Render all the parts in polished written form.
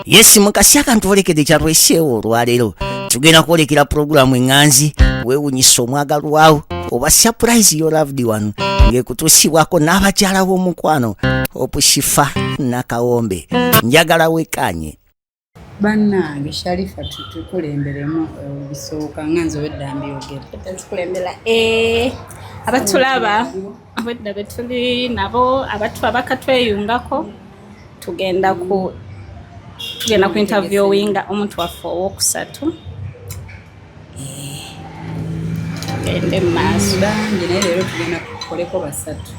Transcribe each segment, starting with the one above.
Yes mukasi akantu olekedde kyatweseewo olwaleero tugenda kwolekera pulogulaamu eŋŋanzi weewunyisa omwagalwawo oba surprise your loved one ng'ekutuusibwako n'abakyala b'omukwano Opushifa Nakawombe njagala wekkaanye bannange Sharifa tukulemberemu bisooka ŋŋanzi ow'eddambi yogera tukulembera abatulaba abadde betuli nabo abakatweyungako tugenda ku interviewinga omuntu waffe owokusatu tugende mu maaso bangi naye leero tugenda kukoleko basatu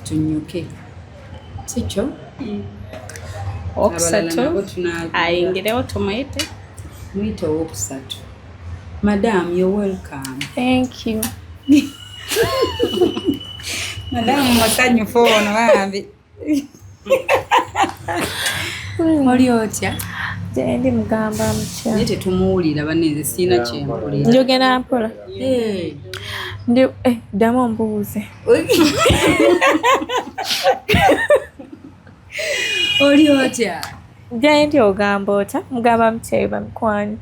tunyuke sikyo owokusatu ayingirewo tumuyite muyite owokusatu. Madam, you're welcome. Thank you. Madam musanyufu ono bambi oli otya? Ndi mugamba mutya naye tetumuwulira banenze siina kyempulira njogera mpola ndi ddamu mbuuze oli otya? Ndi ogamba ota mugamba mutya bamikwani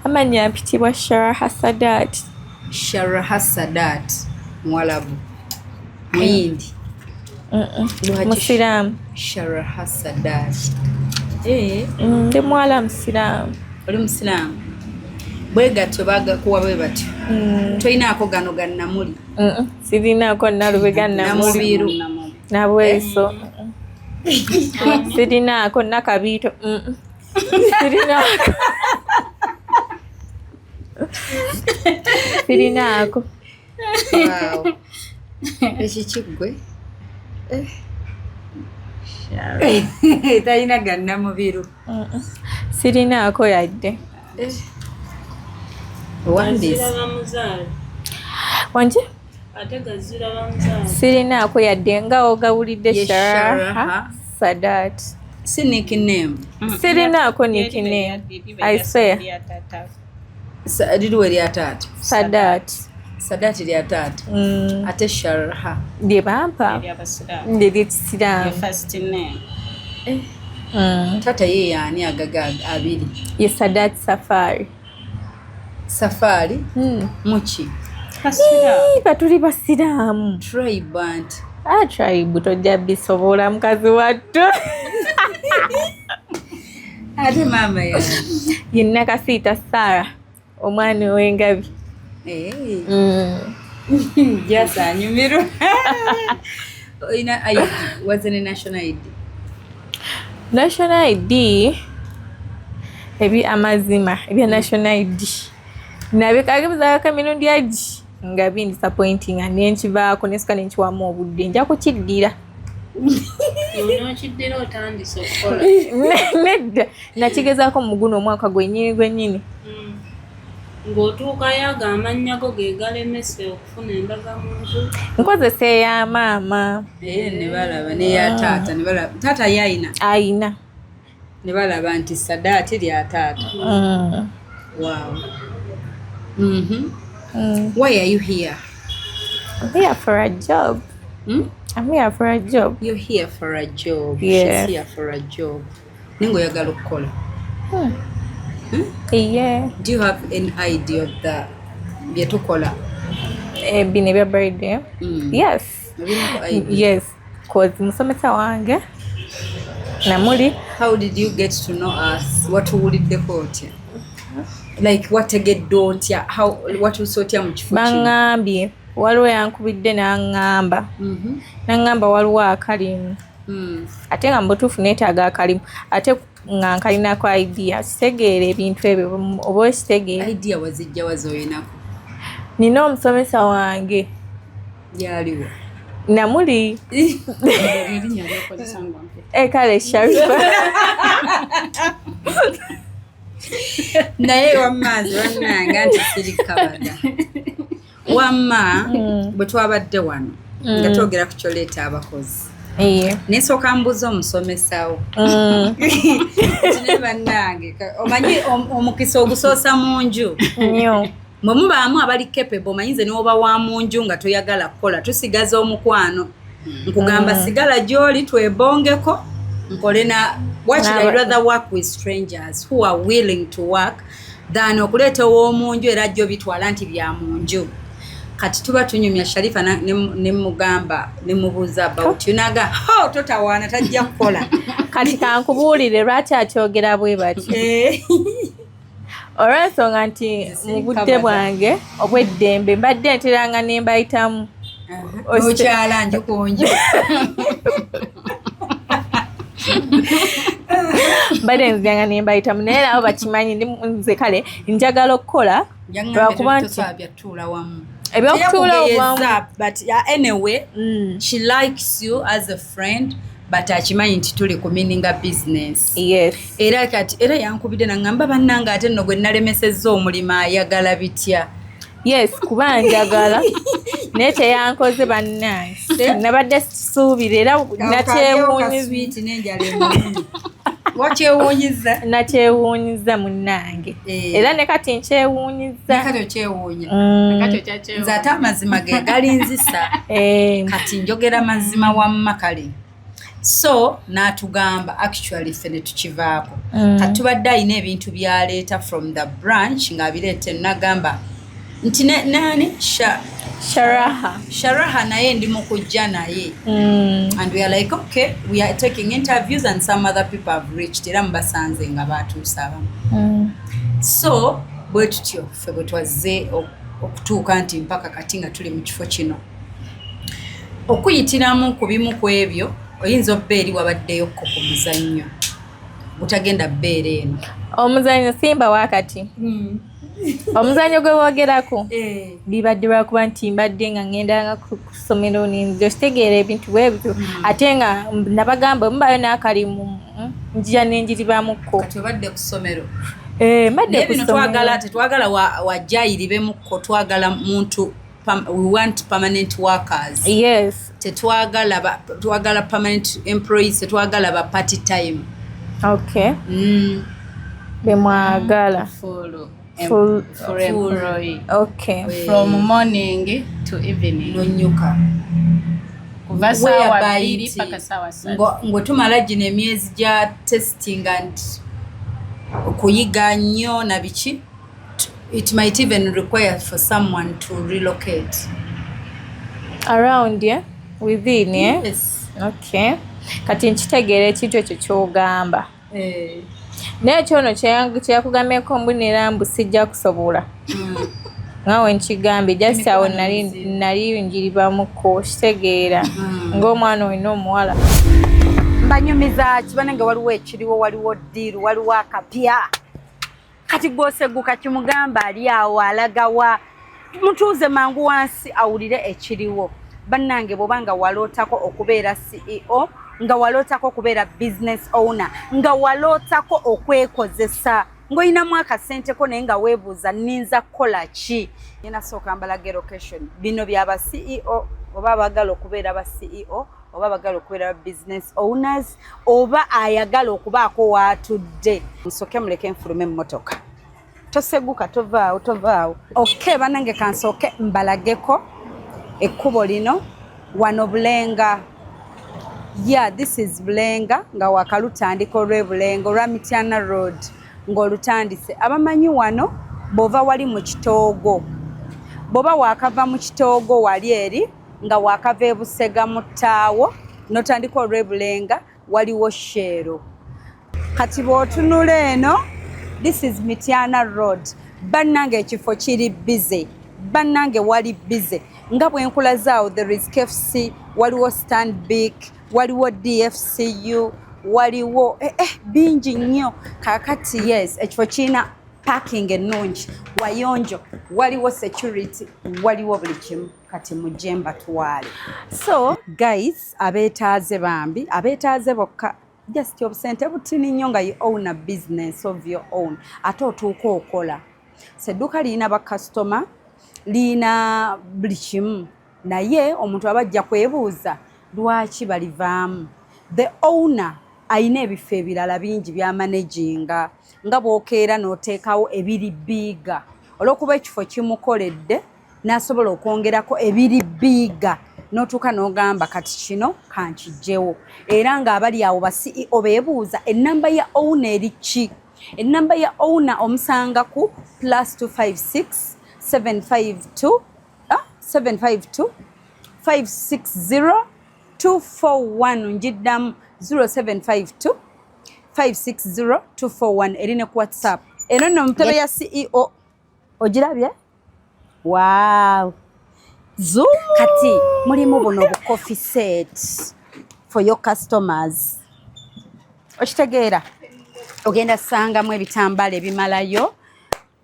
amanya mpitibwa Sharaha Sadat. Sharaha Sadat Mwalabu Muyindi Musiramu. Sharaha Sadat ndi mwala musiramu. Oli musiramu bwe gatyo bagakuwa bwe batyo toyinaako gano gannamuli? Sirinaako nalube gannamubiru nabweso sirinaako nakabiito sirinaako ekikiggwe talina gannamubiru sirinaako yadde wanje sirinaako yadde nga ogawulidde Sharaha Sadat. Si nickname. Sirinaako nickname. I swear. Did lya taata? Sadat. Sadat lya taata. Ate Sharaha lye bampa lye ly'ekisiraamu. First name. Taata ye yaani agaga abiri? Ye Sadat Safari. Safari? Muki? Batuli basiraamu. Tribe anti. Tribe tojja bisobola mukazi wattu. Ate mama ya yenna Kasiita Sarah omwana w'engabi. Jasa anyumiru. Ina ID wasn't a national ID. National ID ebi amazima ebi national ID nabikagibuza kamirundi aji nga bi disappointing anenkivaako nesika nenkiwamu obudde nja kukiddira. Unochiddira otandise okukola. Nedda nakigezaako mu guno omwaka gwennyini. Ng'otuukayo ago amannya go ge galemese okufuna endagamuntu. Nkozesa eya maama. Ne balaba n'eya taata ne balaba taata yayina. Ayina. Ne balaba nti Sadat lya taata. Wow. Why are you here? I'm here for a job. I'm here for a job. You're here for a job. Yeah. She's here for a job. Ningo oyagala okukola. Yeah. Do you have an idea of the byetukola? Bino ebya birthday? Yes. Yes. Cause musomesa wange namuli. How did you get to know us? What would the court? Like what tegedde otya? How what usotya mu kifu? Bangambye waliwo yankubidde n'angamba. N'angamba waliwo akalimu. Ate nga mbutuufu neetaaga akalimu. Ate nga nkalinako idea. Sitegeera ebintu ebyo oba okitegeera. Idea wazijja wazoyinako? Nina omusomesa wange. Yaliwo? Namuli. Kale Sharifa. Naye wamaazi wannanga nti sirikabada. Wamma bwe twabadde wano nga twogera ku kyoleeta abakozi. Nesooka mbuza omusomesawo. Ne bannange omanyi omukisa ogusoosa mu nju. Nnyo. mwe mubaamu abali capable mayinze n'oba wa mu nju nga toyagala kukola tusigaza omukwano nkugamba sigala gy'oli twebongeko nkole na what should I rather work with strangers who are willing to work than okuleeta ow'omunju era jjo bitwala nti bya mu nju kati tuba tunyumya Sharifa ne mugamba ne mubuuza about yunaga totawaana tajja kukola kati kankubuulire lwaki akyogera bwe bati olw'ensonga nti mu budde bwange obw'eddembe mbadde nteranga ne mbayitamu okyala njukunju mbadde nziranga ne mbayitamu naye nabo bakimanyi nze kale njagala okukola lwakuba nti ebyokutuula wamu but anyway she likes you as a friend but akimanyi nti tuli ku meaninga business yes era yankubidde nangamba bannanga ate nno gwe nalemesezza omulimu ayagala bitya yes kuba njagala naye teyankoze bannange nabadde suubira era nakyewuunyiza munnange era ne kati nkyewuunyiza nze ate amazima ge galinzisa kati njogera mazima wamma kale so n'atugamba actually ffe ne tukivaako kati tubadde alina ebintu byaleeta from the branch ng'abireeta nagamba nti nani Sharaha naye ndi mu kujja naye and we are like okay we are taking interviews and some other people have reached era mbasanze nga batuusa abamu so bwe tutyo ffe bwe twazze okutuuka nti mpaka kati nga tuli mu kifo kino okuyitiramu ku bimu ku ebyo oyinza obba eri wabaddeyokko ku muzannyo butagenda bbeera eno omuzannyo simba wakati omuzannyo gwe boogerako bibadde lwakuba nti mbadde nga ŋŋendanga ku ssomero ninza okitegeera ebintu bwe bityo ate nga nabagamba mubayo n'akalimu njira n'enjiribamukko kati obadde ku ssomero mbadde ku ssomero tetwagala wajjayiribemukko twagala muntu we want permanent workers yes twagala permanent employees tetwagala ba party time okay bemwagala full employee. Okay. From morning to evening. Nonyuka. Kuva sawa 2 paka sawa 3. Ngo tumala gine emyezi gya testing and okuyiga nnyo na biki. It might even require for someone to relocate. Around, yeah? Within, yeah? Yes. Okay. Kati nkitegeera ekintu ekyo ky'ogamba. Naye kyono kyeyakugambyeko mbunira mbu sijja kusobola ngawe nkigambye just awo nali njiribamukko kitegeera ng'omwana olina omuwala mbanyumiza kibanenge waliwo ekiriwo waliwo ddiiru waliwo akapya kati gwoseguka kimugamba ali awo alagawa mutuuze mangu wansi awulire ekiriwo bannange bw'obanga walootako okubeera CEO nga walootako okubeera business owner nga walootako okwekozesa ng'olinamu akasenteko naye nga weebuuza ninza kukola ki yenasooka mbalage location bino byaba CEO oba abagala okubeera aba CEO oba abagala okubeera business owners oba ayagala okubaako waatudde nsooke muleke nfulume emmotoka toseguka tovaawo okay bannange kansooke mbalageko ekkubo lino wano Bulenga. Yeah, this is Bulenga nga wakalutandika olw'Ebulenga olwa Mityana Road ng'olutandise abamanyi wano bova wali mu Kitoogo boba wakava mu Kitoogo wali eri nga wakava e Busega mu Ttaawo n'otandika olw'Ebulenga waliwo Shero kati bw'otunula eno this is Mityana Road bannange ekifo kiri busy bannange wali busy nga bwenkulazawo there is KFC waliwo Stanbic waliwo DFCU waliwo bingi nnyo kakati yes ekifo kirina parking ennungi wayonjo waliwo security waliwo buli kimu kati mujje mbatwale so guys abeetaaze bambi abeetaaze bokka just obusente butini nnyo nga you own a business of your own ate otuuka okola sedduuka lirina bakasitoma lina buli kimu naye omuntu abajja kwebuuza lwaki balivaamu the owner ayina ebifo ebirala bingi byamanaginga nga bw'okeera n'oteekawo ebiri biiga olw'okuba ekifo kimukoledde n'asobola okwongerako ebiri biiga n'otuuka n'ogamba kati kino kankijjewo era ng'abali awo ba CEO beebuuza ennamba ya owner eri ki ennamba ya owner omusanga ku +256 752 560 241 njiddamu 0752 560 241 eri ne ku WhatsApp eno nno omutebe ya CEO ogirabye wow zoom kati mulimu buno bu coffee set for your customers okitegeera ogenda sangamu ebitambala ebimalayo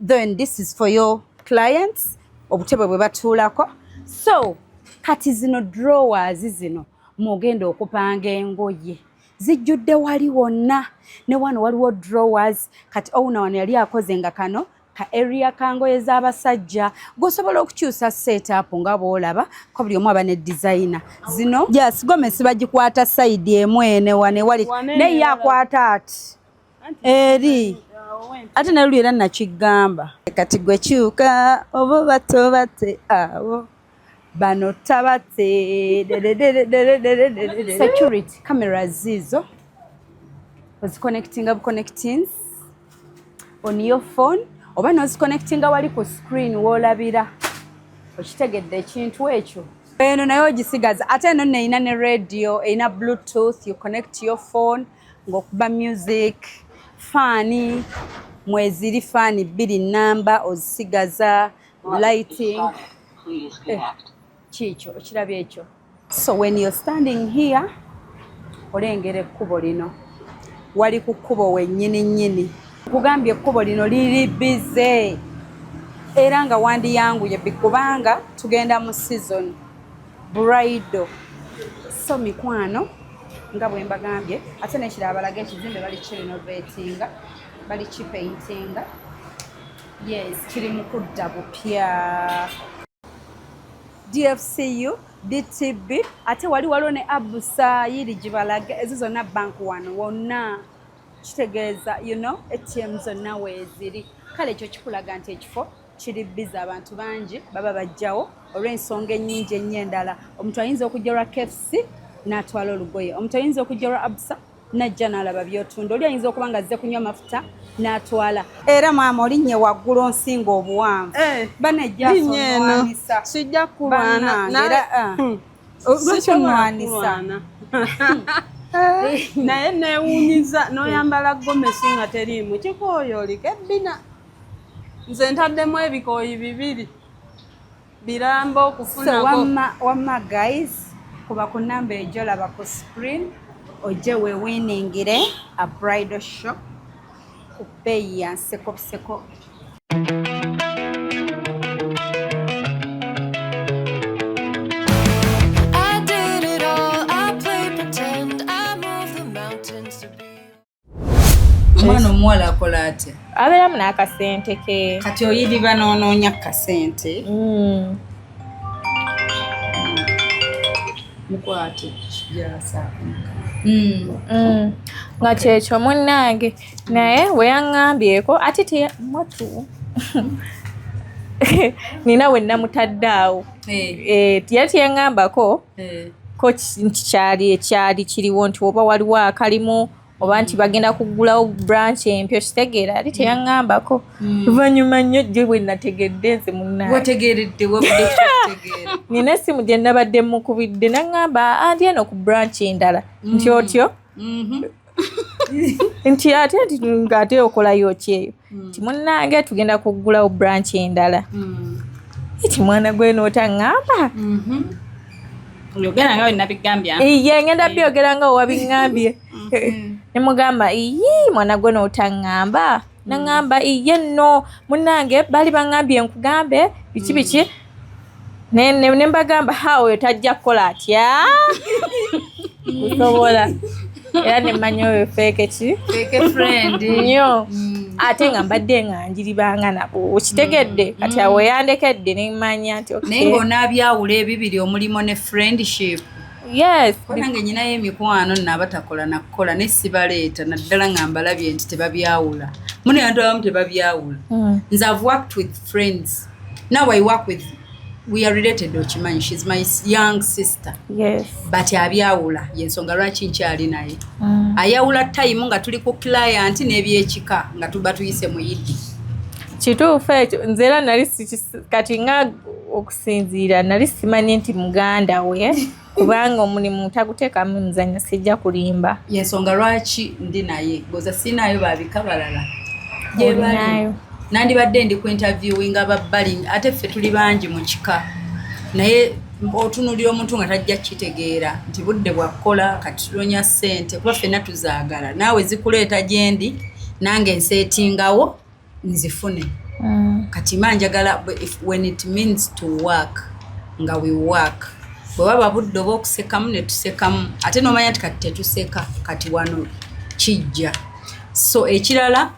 then this is for your clients obutebe bwe batuulako so kati zino drawers zino mwogenda okupanga engoye zijjudde wali wonna ne wano waliwo drawers kati owuna wano yali akoze nga kano ka area kangoye z'abasajja gosobola okukyusa setup nga bwolaba ko buli omu aba ne designer zino yes Gomesi bagikwata side emu ene wane wali naye akwata ati eri ate naluli era nakigamba kati gwe kyuka obo bato bate awo bano tabate security cameras zizo oziconnectinga buconnectings on your phone oba noziconnectinga wali ku screen wolabira okitegedde ekintu ekyo eno naye ogisigaza ate eno neina ne radio eina bluetooth you connect your phone ng'okuba music fani mweziri fani 2 namba ozisigaza lighting kikyo okirabye ekyo so when you're standing here olengera ekkubo lino wali ku kkubo wennyini nnyini kugambye ekkubo lino liri bize era nga wandiyanguye kubanga tugenda mu season bridal so mikwano nga bwe mbagambye ate n'ekirala balaga ekizimbe bali kirenovatinga bali kipaintinga yes kiri mu kudda bupya DFCU DTB ate wali waliwo ne Abusa yiri gibalaga ezo zonna bank wano wonna kitegeeza ATM zonna weeziri kale ekyo kikulaga nti ekifo kiri biza abantu bangi baba bajjawo olw'ensonga ennyingi ennyo endala omuntu ayinza okujja lwa KFC n'atwala olugoye omuntu ayinza okujja lwa Abusa najja n'alaba byotunda oli ayinza okuba nga azze kunywa amafuta n'atwala era maama olinnye waggulu onsinga obuwanvu banejjasonwanisa sijja kulwana lwekyonwanisa naye neewuunyiza n'oyambala Gomesi nga teriimu kikooyo oliko ebbina nze ntaddemu ebikooyi 2 biramba okufunako wamma guys kuba ku namba ejolaba ku screen ojje weewiningire a bridal shop ku bbeeyi ya nsekoseko omwana omuwala akola atya abeeramu n'akasente ke kati oyiriba n'onoonya kasente mukwate kijasaaka nga kyekyo munnange naye weyaŋŋambyeko ate teyamatu nina we namutadde awo yali teyaŋŋambako ko nti ekyali kiriwo nti oba waliwo akalimu oba nti bagenda kugulawo branch empya kitegeera ali teyaŋŋambako luvannyuma nnyo gye bwe nategedde nze munnange nina essimu gye nabadde mukubidde naŋŋamba andi eno ku branch endala nti otyo nti ate ng'ate okolayo ki eyo nti munnange tugenda kugulawo branch endala eti mwana gwe n'otaŋŋamba oyogera nga wenabigambya iye ngenda byogera nga wabiŋŋambye ne mugamba iyi mwana gwe n'otaŋŋamba naŋŋamba iye nno munnange bali baŋŋambye nkugambe biki ne mbagamba oyo tajja kukola atya kusobola era ne mmanya oyo feke friend nnyo ate nga mbadde nga njiribanga nabo okitegedde kati awo yandekedde ne mmanya nti naye ng'onaabyawula ebibiri omulimo ne friendship yes nange nyinayo emikwano nnaabatakola nakukola ne sibaleeta naddala nga mbalabye nti tebabyawula mune abantu abamu tebabyawula. Nze I've worked with friends. Now I work with, we are related okimanyi, she's my young sister. Yes. But abyawula yensonga lwaki nkyali naye. Ayawula time nga tuli ku client n'ebyekika nga tuba tuyise mu yidi. Kituufu ekyo nze era nali kati nga okusinziira nali simanyi nti muganda we kubanga omulimu taguteekamu muzanyo sijja kulimba. Yensonga lwaki ndi naye goza sinaayo babika balala. Olinayo. Nandibadde ndi ku interviewing ababbali ate ffe tuli bangi mu kika. Naye otunulira omuntu nga tajja kitegeera nti budde bwakola kati tulonya ssente kuba ffenna tuzaagala. Naawe zikuleeta gye ndi nange nseetingawo nzifune. Kati manjagala when it means to work nga we work. Bwe baba budde oba okusekamu ne tusekamu ate n'omanya nti kati tetuseka kati wano kijja. So ekirala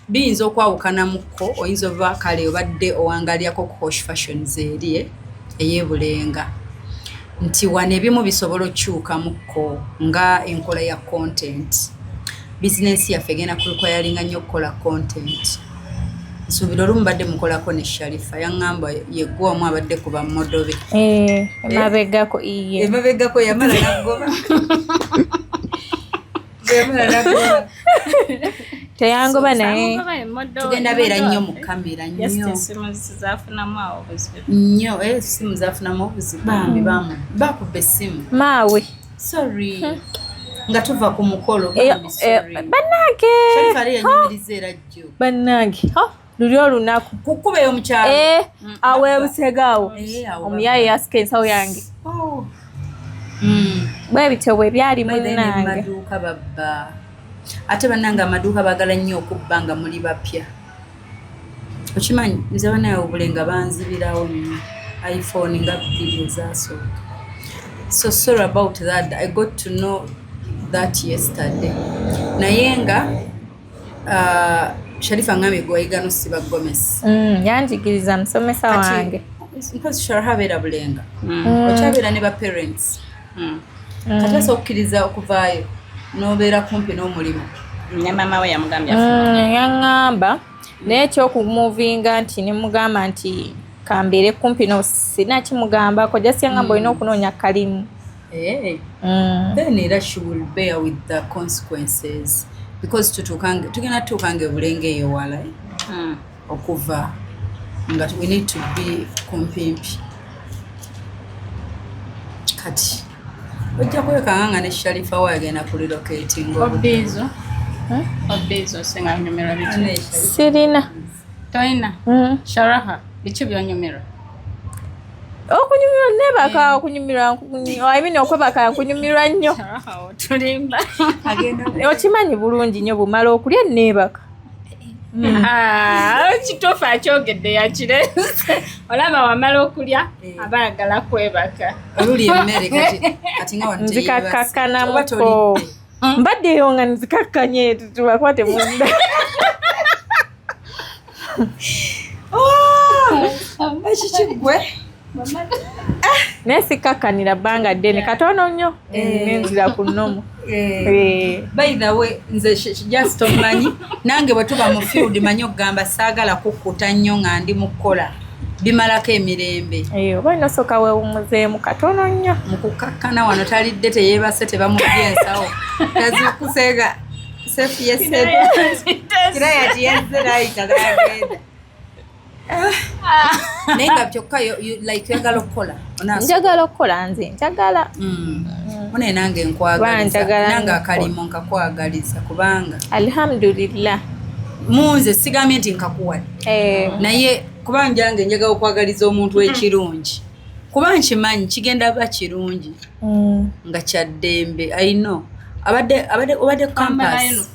biyinza okwawukanamuko oyinza oba kale obadde owangalyako ku Hosh Fashion zeeri ey'ebulenga nti wano ebimu bisobola okyukamuko nga enkola ya content. Bizinensi yaffe egenda kulukwayalinga nnyo okukola content. Nsuubira olumu badde mukolako ne Sharifa yaŋŋamba yeggwamu abadde ku bammodobe. Emabegako iye. Emabegako yamala n'aggoba. Teyangoba naye. Tugenda beera nnyo mu kamera nnyo. Simu zaafunamu awo obuzibu. Nnyo simu zaafunamu obuzibu. Bambi bakubba essimu. Maawe. Sorry. Nga tuva ku mukolo. Bannange. Sharifa ali yanyumiriza era jjo. Bannange. Luli olunaku. Kukuba eyo mukyalo. Awe Busegaawo. Omuyaye yasika ensawo yange. Bwe bityo bwe byali munnange. Maduuka babba. Ate bannange amaduuka baagala nnyo okubba nga muli bapya. Okimanyi nze banaye obulenga banzibirawo nnyo. iPhone nga bbiri ezasooka. So sorry about that. I got to know that yesterday. Naye nga Sharifa ngambye gwayiga n'osiba Gomez. Yanjigiriza musomesa wange. Because Sharifa abeera bulenga. Okyabeera ne ba parents. Kati basa okukkiriza okuvaayo n'obeera kumpi n'omulimu. Ne mama we yamugambye yaŋŋamba naye ekyokumuvinga nti ne mugamba nti kambeere kumpi sina kimugambako just yaŋŋamba olina okunoonya kalimu. Then era she will bear with the consequences because tugenda tutuukange bulenge eyo wala okuva nga we need to be kumpimpi. Kati ojja kwekanga nga ne Sharifa we agenda ku relocating Obizo singa nyumira bitu. Sirina. Toina. Sharaha bitu byonyumira. Okunyumirwa nebaka okunyumirwa I mean okwebaka okunyumirwa nnyo. Tulimba. Okimanyi bulungi nnyo bumala okulya nebaka. Kituufu akyogedde yakirese. Olaba wamala okulya abaagala kwebaka. Oluli emmere kati nga wante nzikakkanamuko. Mbaddeyo nga nzikakkanye tubakwate munda. Ekikigwe. Nesikakkanira bbanga ddene katono nnyo nenzira ku nnomo. By the way nze just omanyi nange bwe tuba mu field manyi okugamba saagala kukkuta nnyo nga ndi mu kukola bimalako emirembe. Oba nosooka weewumuzeemu katono nnyo. Mu kukakkana wano talidde teyeebase tebamubye ensawo. Tazukuseega Sefu yesedde. Kira yati yazze n'ayita n'agenda. Naye nga kyokka like oyagala okukola. Njagala okukola nze njagala. Mune nange nkwagaliza. Nange akalimo nkakwagaliza kubanga. Alhamdulillah. Munze sigambye nti nkakuwadde. Naye kuba njange njagala okwagaliza omuntu ekirungi. Kuba nkimanyi kigenda ba kirungi. Nga kyaddembe. I know. Abadde campus.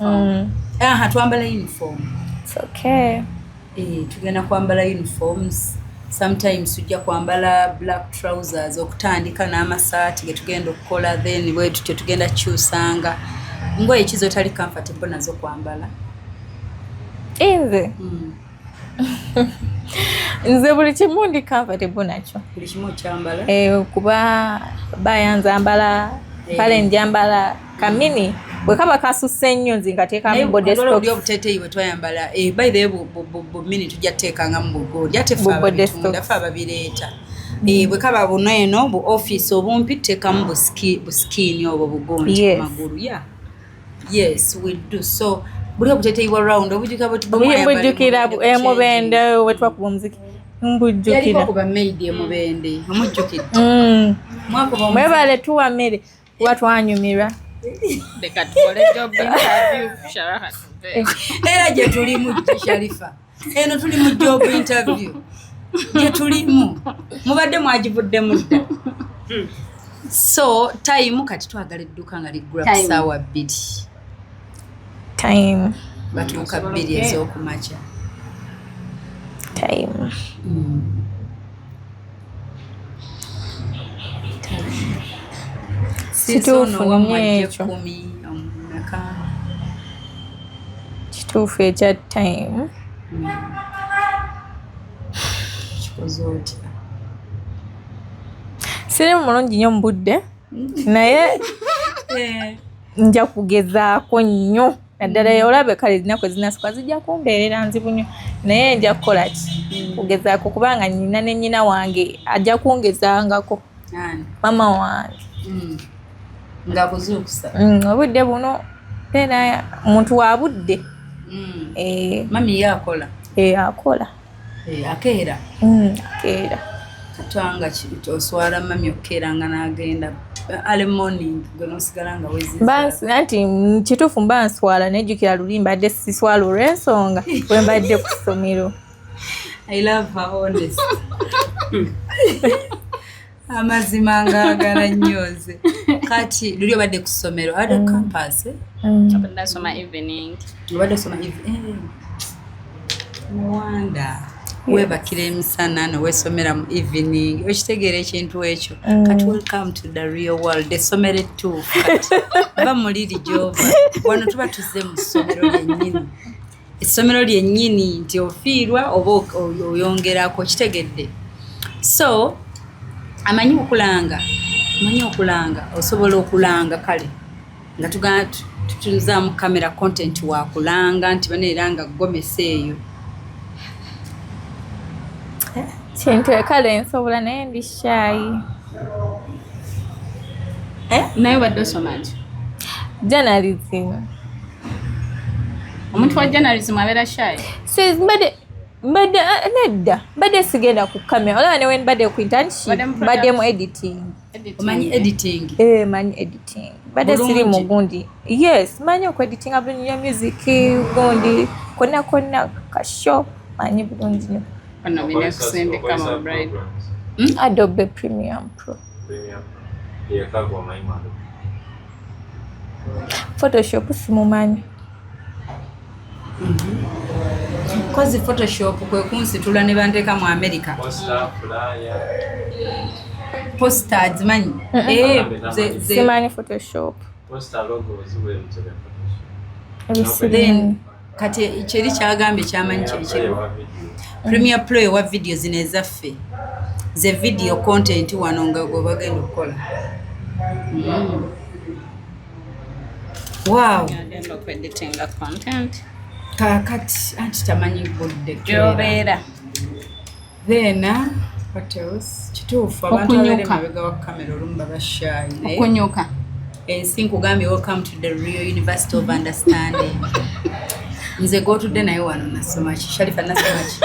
Twambala uniform. It's okay. Tugenda kwambala uniforms. Sometimes tujja kwambala black trousers okutandika n'amasaati ge tugenda okukola then bwe tutyo tugenda kyusanga. Ngoye kizo tali comfortable nazo kwambala. Nze buli kimu ndi comfortable nakyo. Buli kimu kyambala. Kuba bayanza mbala pale njambala kamini bwe kaba kasusse nnyo nze ngateekamu body stocks. Oli obuteeteeyi bwe twayambala by the way bumini tujja teekanga mu bugodi ate ffe ababitunda ffe ababireeta. Bwe kaba buno eno bu office obumpi teekamu buskiini obwo bugonji ku magulu. Yes we do. So buli obuteeteeyi bwa round obujjuka bujjukira Mubende we twakuba omuziki mbujjukira yaliko kuba maid Mubende omujjukidde. Mwebale tuwa mmere kuba twanyumirwa. Leka tukole job interview Sharifa. Era gye tulimu Sharifa. Eno tuli mu job interview. Gye tulimu. Mubadde mwagivuddemu dda. So time kati twagala edduka nga liggula ku ssaawa 2. Time. Batuuka 2 ez'okumakya. Time. Situfunye ekyo. Kituufu ekya time. Siri mulungi nnyo mu budde naye nja kugezaako nnyo naddala olabe kale ezinaku ezinasooka zijja kumbeerera nzibu nnyo naye nja kukola ki kugezaako kubanga nnyina ne nnyina wange ajja kungezangako mama wange nga kuzuukusa obudde buno era omuntu wa budde mami yakola akola akeera akeera katwanga oswala mami okeeranga n'agenda early morning gwe nosigala nga bansi anti kituufu mba nswala nejjukira luli mbadde siswala olw'ensonga bwe mbadde ku ssomero. I love her honest. Amazima ngagala nnyoze kati luli obadde ku ssomero ada campus Abadde soma evening. Obadde soma evening. Wanda webakira emisana nowesomera mu evening okitegeera ekintu ekyo kati welcome to the real world essomero ettuufu ba muliri gyova wano tuba tuzze mu ssomero lyennyini essomero lyennyini nti ofiirwa oba oyongerako kitegedde. So amanyi okulanga osobola okulanga kale nga tugana tutunzaamu kamera content wakulanga nti baneera nga gomesa eyo kintu ekale nsobola naye ndi shy. Naye badde osoma ki? Journalism. Omuntu wa journalism abeera shy? Mbadde nedda mbadde sigenda ku kamera olaba ne mbadde ku internship mbadde mu editing. Omanyi editing? Manyi editing. Mbadde siri mu gundi. Yes, manyi okwediting bulungi ya music gundi konna kasho manyi bulungi nnyo. Ono bine kusindika mu bride. Adobe Premiere Pro. Photoshop simumanyi. Kozi Photoshop kwe kunsitula ne banteeka mu America. Posters manyi. Simanyi Photoshop. Poster logos we Then kati kyeri kyagambye kyamanyi kyekiri. Premiere Pro wa video zino ezaffe. Ze video content wano nga gwe bagenda okukola. Wow. Agenda okweditinga content. Kakati anti tamanyi budde. Gyobeera. Then what else? Kituufu abantu abali mabega wa kamera olumu baba shy. Okunyuka. Ensi nkugambye welcome to the Real University of Understanding. Nze gotudde naye wano nasoma ki? Sharifa nasoma ki?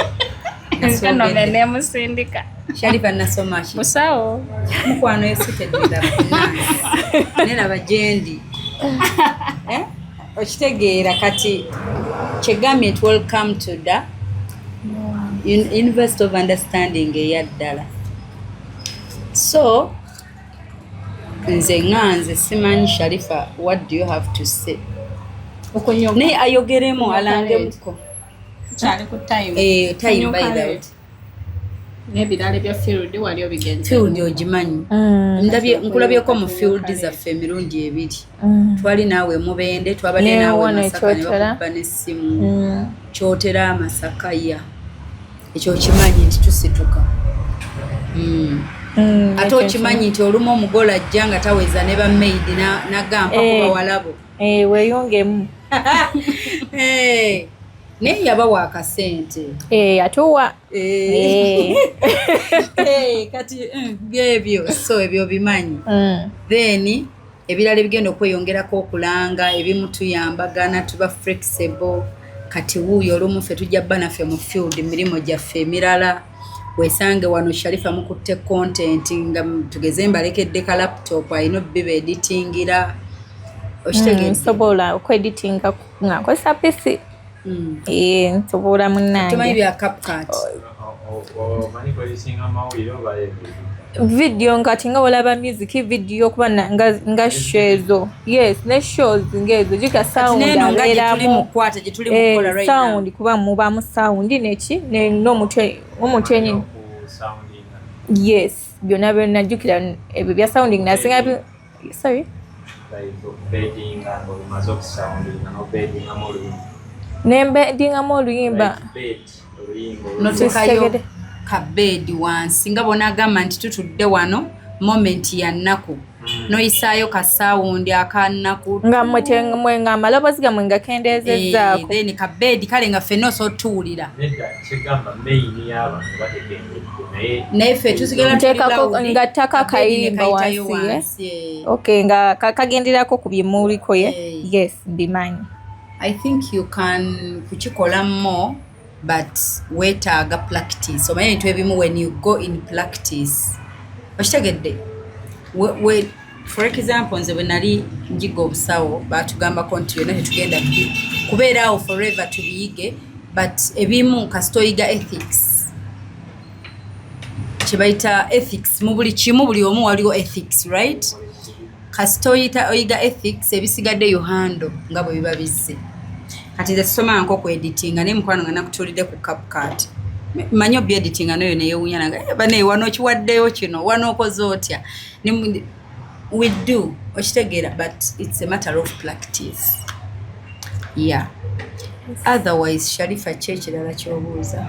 Nkano bene musindika. Sharifa nasoma ki? Musawo. Mukwano esitedde nera bajendi. Okitegeera kati kyegambye nti welcome to the University of Understanding eyaddala. So nze simanyi Sharifa, what do you have to say? Okunyuka. Ne ayogeremu alangemuko. Kyali ku time. Time by the way. N'ebirala bya field wali obigenze. Field ogimanyi. Nkulabyeko mu field zaffe emirundi 2. Twali naawe Mubende, twabadde naawe Masaka ne bakuba n'essimu. Kyotera Amasaka ya. Ekyo kimanyi nti tusituka. Ate okimanyi nti olumu omugole ajja nga taweza ne ba maid n'agamba ku bawalabo. weeyongemu. Naye yabawa akasente. Atuwa. Kati byebyo so ebyo bimanyi. Then ebirala ebigenda okweyongerako okulanga ebimu tuyambagana tuba flexible. Kati wuuyo olumu ffe tujja bba naffe mu field emirimu gyaffe emirala. Weesange wano Sharifa mukutte content nga tugeze mbalekedde ka laptop ayina obbiba editingira. Nsobola okweditinga nga nkozesa PC. Nsobola munnange. Tumanyi bya CapCut. Video ngati nga olaba music video kuba nga shows. Yes, ne shows ngezo jika sound abeeramu. Sound kuba muba mu sound neki n'omutwe nyine. Yes, byonna byonna jukira ebyo bya sounding nasinga sorry. Nembedingamu oluyimba. Notekayo kabedi wansi nga bonagamba nti tutudde wano moment ya nnaku noyisaayo ka sound akannaku nga mwenga amalobozi gamwe nga kendeezezzaako then kabedi kale nga ffenna osotuulira naye ffe tusigala nga ttaka kayimba wansi okay nga kagenderako ku byemuliko yes bimanyi. I think you can kukikola more but weetaaga practice omanyi ebintu ebimu when you go in practice okitegedde for example nze bwe nali njiga obusawo baatugambako nti yonna tetugenda kubeera awo forever tubiyige but ebimu kasita oyiga ethics kyebayita ethics mu buli kimu buli omu waliwo ethics right kasita oyiga ethics ebisigadde you handle nga bwe biba bizze. Kati nze sisoma nko ku editinga naye mukwano nga nakutulidde ku CapCut. Manyi obi editinga nayo neyeewuunya nanga bane wano okiwaddeyo kino wano okoze otya. We do okitegeera but it's a matter of practice. Yeah. Otherwise Sharifa kyekirala ky'obuuza.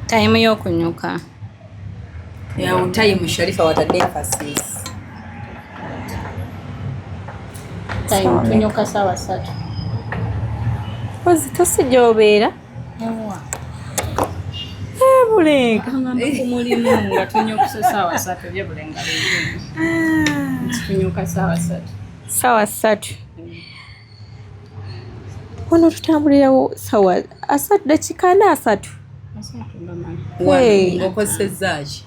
Time y'okunyuka. Yeah, time Sharifa watadde emphasis. Time tunyuka sawa 3. Tosi gy'obeera bulenga kumulimu nga tunyukusa sawa 3 byebulenga tunyuka sawa 3 sawa 3 wano tutambulirawo sawa 3 dakika 3 okozesezzaaki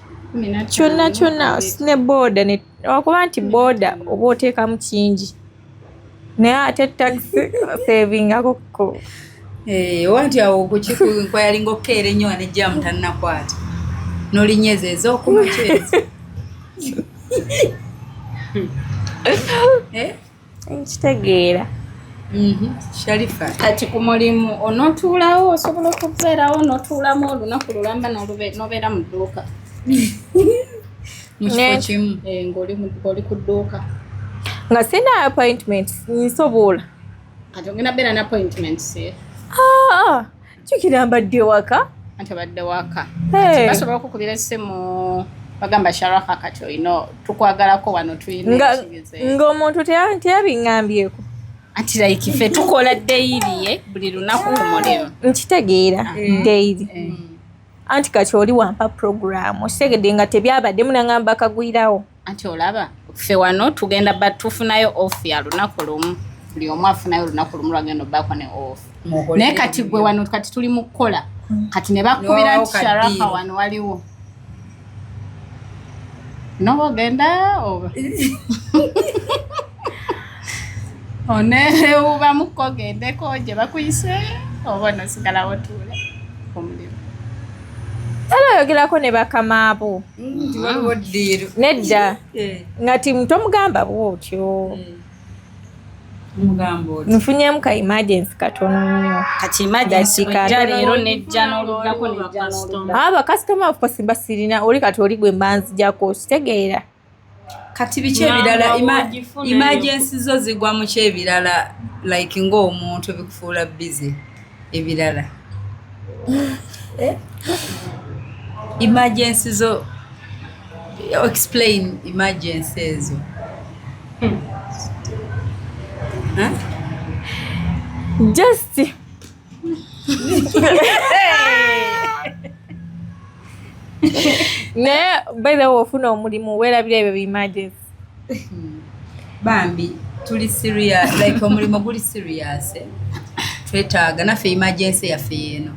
kyonna ne booda okuba nti booda oba oteekamu kingi naye ate taxi savingako wanti awo kukikwayalinga okukeera ennyo nejjamu tannakwata n'olinyezeza okumakyezi nkitegeera. Sharifa kati ku mulimu onootuulawo osobola okubeerawo n'otuulamu olunaku lulamba n'obeera mu dduuka mu kifo kimu ng'oli ku dduuka nga sina appointment nsobola kati ogenda beera ne appointments jukira mbadde waka anti obadde waka basobola okukubira essimu bagamba Sharaka kati olina tukwagalako wano tulina ng'omuntu teyabiŋŋambyeko anti like ffe tukola daily buli lunaku ku mulimu nkitegeera daily anti kati oli wampa program okitegedde nga tebyabadde munaŋŋamba kagwirawo anti olaba ffe wano tugenda batufunayo off ya lunaku lumu buli omu afunayo olunaku lumu lwagenda obbako ne off naye kati gwe wano kati tuli mu kukola kati ne bakubira nti Sharaka wano waliwo noba ogenda oba oneubamuko ogendeko gye bakuyise oba nosigalawo tuule omulimu era oyogerako ne bakamaabo waliwo ddiiro nedda ngati tomugamba bwotyo nfunyemu ka emergency katono nnyo kati emergency kujja leero nejja n'oluddako nejja n'oludda bakasitoma ofukosimba sirina oli kati oli gwe mbanzijako kitegeera kati biki ebirala emergency zo zigwa mu kyebirala like ng'omuntu bikufuula busy ebirala emergency zo explain emergency ezo Just naye by the way ofuna omulimu weerabira ebyo emergency bambi tuli serious like omulimu guli serious twetaaga naffe emergency yaffe yeeno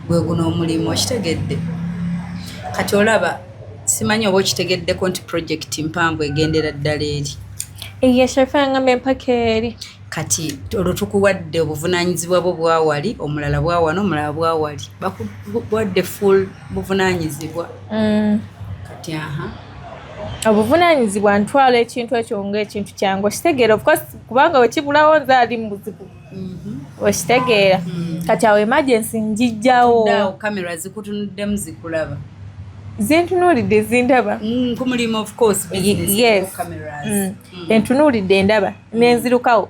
gwe guno omulimu okitegedde kati olaba simanyi oba okitegeddeko nti project mpanvu egendera ddala eri eyeshefanga empaka eri kati olwo tukuwadde obuvunaanyizibwa bwo bwawali omulala bwawano omulala bwawali bakuwadde full buvunaanyizibwa kati obuvunaanyizibwa ntwala ekintu ekyo ng'ekintu kyangu okitegeera of course kubanga wekibulawo nze ali mu buzibu okitegeera kati awo emergency njijjawo kamera zikutunuddemu zikulaba zentunuulidde zindaba kumulimu of course yes entunuulidde ndaba nenzirukawo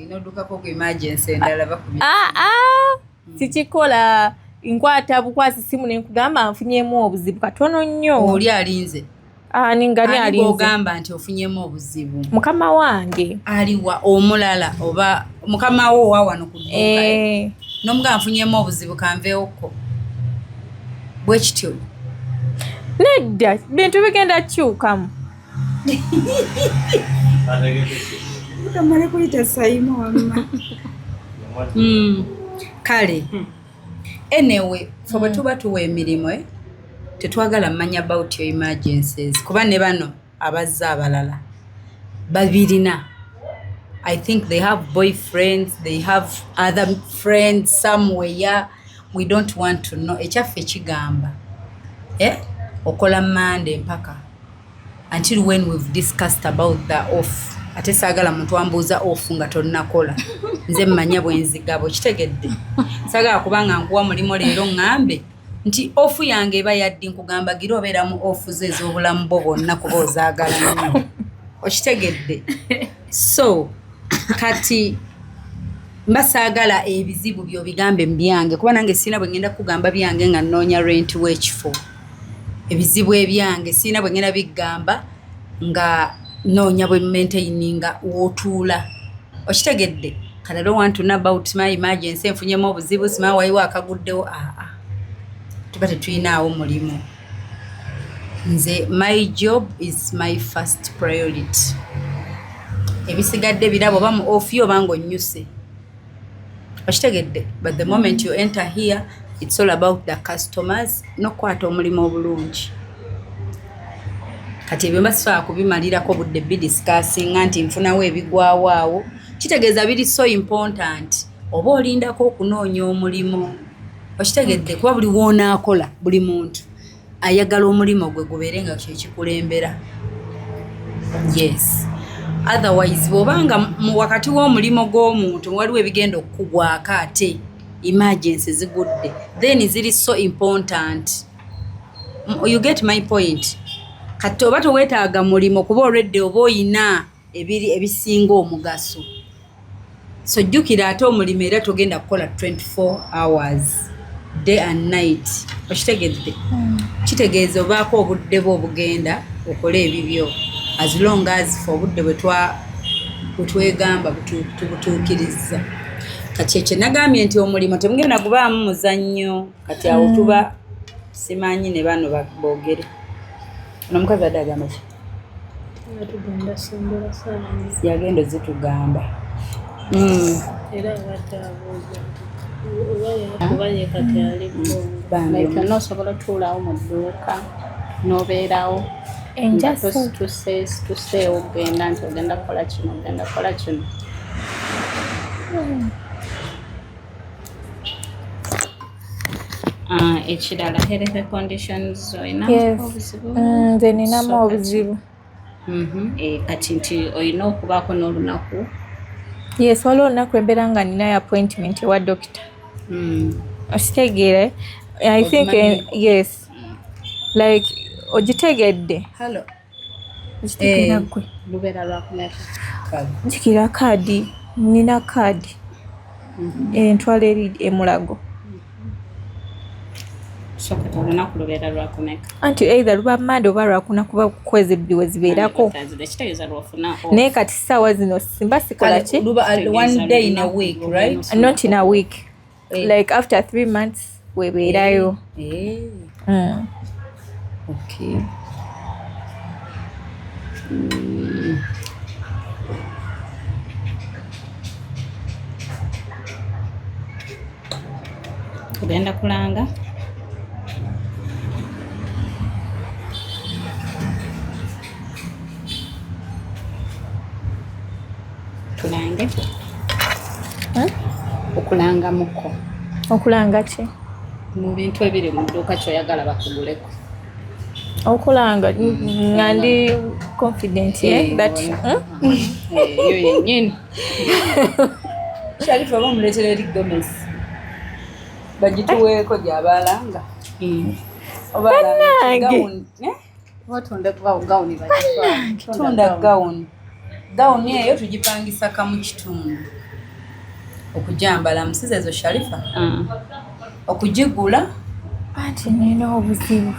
noddukako ku emergency endala bakubye sikikola nkwata bukwasi simu nenkugamba nfunyemu obuzibu katono nnyo oli alinze ningani alinze ogamba nti ofunyemu obuzibu mukama wange aliwa omulala oba mukama wo wawano ku dduuka n'omugamba nfunyemu obuzibu kanveewoko bwe kityo nedda bintu bigenda kyukamu utamale kuyita sayimu wamma kale anyway fe bwe tuba tuwa emirimu tetwagala mmanya about your emergencies kuba ne bano abazze abalala babirina I think they have boyfriends they have other friends somewhere we don't want to know ekyaffe ekigamba okola Monday mpaka until when we've discussed about the off ate saagala muntu ambuuza off nga tonnakola nze mmanya bwenzigabo kitegedde saagala kubanga nkuwa mulimo leero ŋŋambe nti off yange eba yaddi nkugamba gira obeeramu off ze ez'obulamu bwo bwonna kuba ozaagala nnyo okitegedde so kati mba saagala ebizibu byo bigambe mbyange kuba nange sirina bwe ngenda kugamba byange nga nnoonya rent w'ekifo ebizibu ebyange sirina bwe ngenda bigamba nga noonya bwe maintaininga w'otuula okitegedde kati I don't want to know about my emergency enfunyemu obuzibu simanyi waliwo akaguddewo tuba tetuyinaawo mulimu nze my job is my first priority ebisigadde birabo oba mu ofi oba ng'onnyuse okitegedde but the moment you enter here it's all about the customers n'okukwata omulimu obulungi kati ebyo mbasisobola kubimalirako budde bidiscussinga nti nfunawo ebigwawo awo kitegeeza biri so important oba olindako okunoonya omulimu okitegedde kuba buli woonaakola buli muntu ayagala omulimu gwe gubeere nga kyekikulembera yes otherwise bw'obanga mu wakati w'omulimu gw'omuntu waliwo ebigenda okukugwako ate emergency zigudde then ziri so important you get my point kati oba toweetaaga mulimo kuba olwedde oba oyina ebisinga omugaso so jjukira ate omulimu era togenda kukola 24 hours day and night okitegedde kitegeeza obaako obudde bwo obugenda okola ebibyo as long as for obudde bwetwegamba tubutuukiriza kati ekyo nagambye nti omulimu temugenda gubaamu muzannyo kati awo tuba simanyi ne bano boogere onomukazi adde agamba ki yagenda zitugamba nosobola otuulawo mu dduuka n'obeerawo tuseewo ogenda nti ogenda kukola kino ogenda kukola kino ekirala health conditions olina obuzibu nze ninamu obuzibu kati nti olina okubaako n'olunaku yes waliwo olunaku embeera nga ninayo appointment ewa doctor okitegeere I think yes like ogitegedde okitegeera gwe lubeera lwakumeka njikira kaadi nina kaadi ntwala eri emulago olunaku lubeera lwakumeka anti either luba Mande oba lwakuna kuba kwezi bbiri we zibeerako kitegeeza lwofuna naye kati ssaawa zino simba sikola ki one day in a week, right? not in a week like after 3 months webeerayo Okay. tugenda kulanga tulange okulanga muko okulanga ki mu bintu ebiri mu dduuka kyoyagala bakuguleko okulanga nga ndi confident that eyo yennyini Sharifa oba omuleetera eri Gomez bagituweeko gy'abalanga oba tunda gawuni eyo tugipangisa kamu kitundu okujambala musiza ezo Sharifa okugigula anti nina obuzibu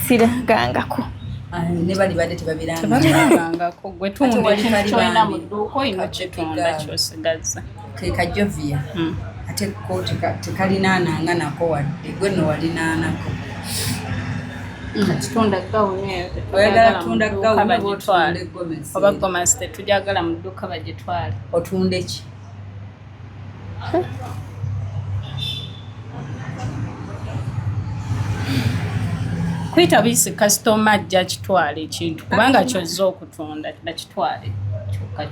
sirangangako ne bali badde tebabirangangako gwe tunda mu dduuka olina kitunda kyosigaza ke kajovia ate ko tekalinaananga nako wadde gwe no walinaanako kitunda gawuni eyo oyagala tunda gawuni bagitwale oba Gomez tetujagala mu dduuka bagitwale otunde ki kwita bisi customer ajja kitwale ekintu kubanga kyozza okutunda bakitwale kyokka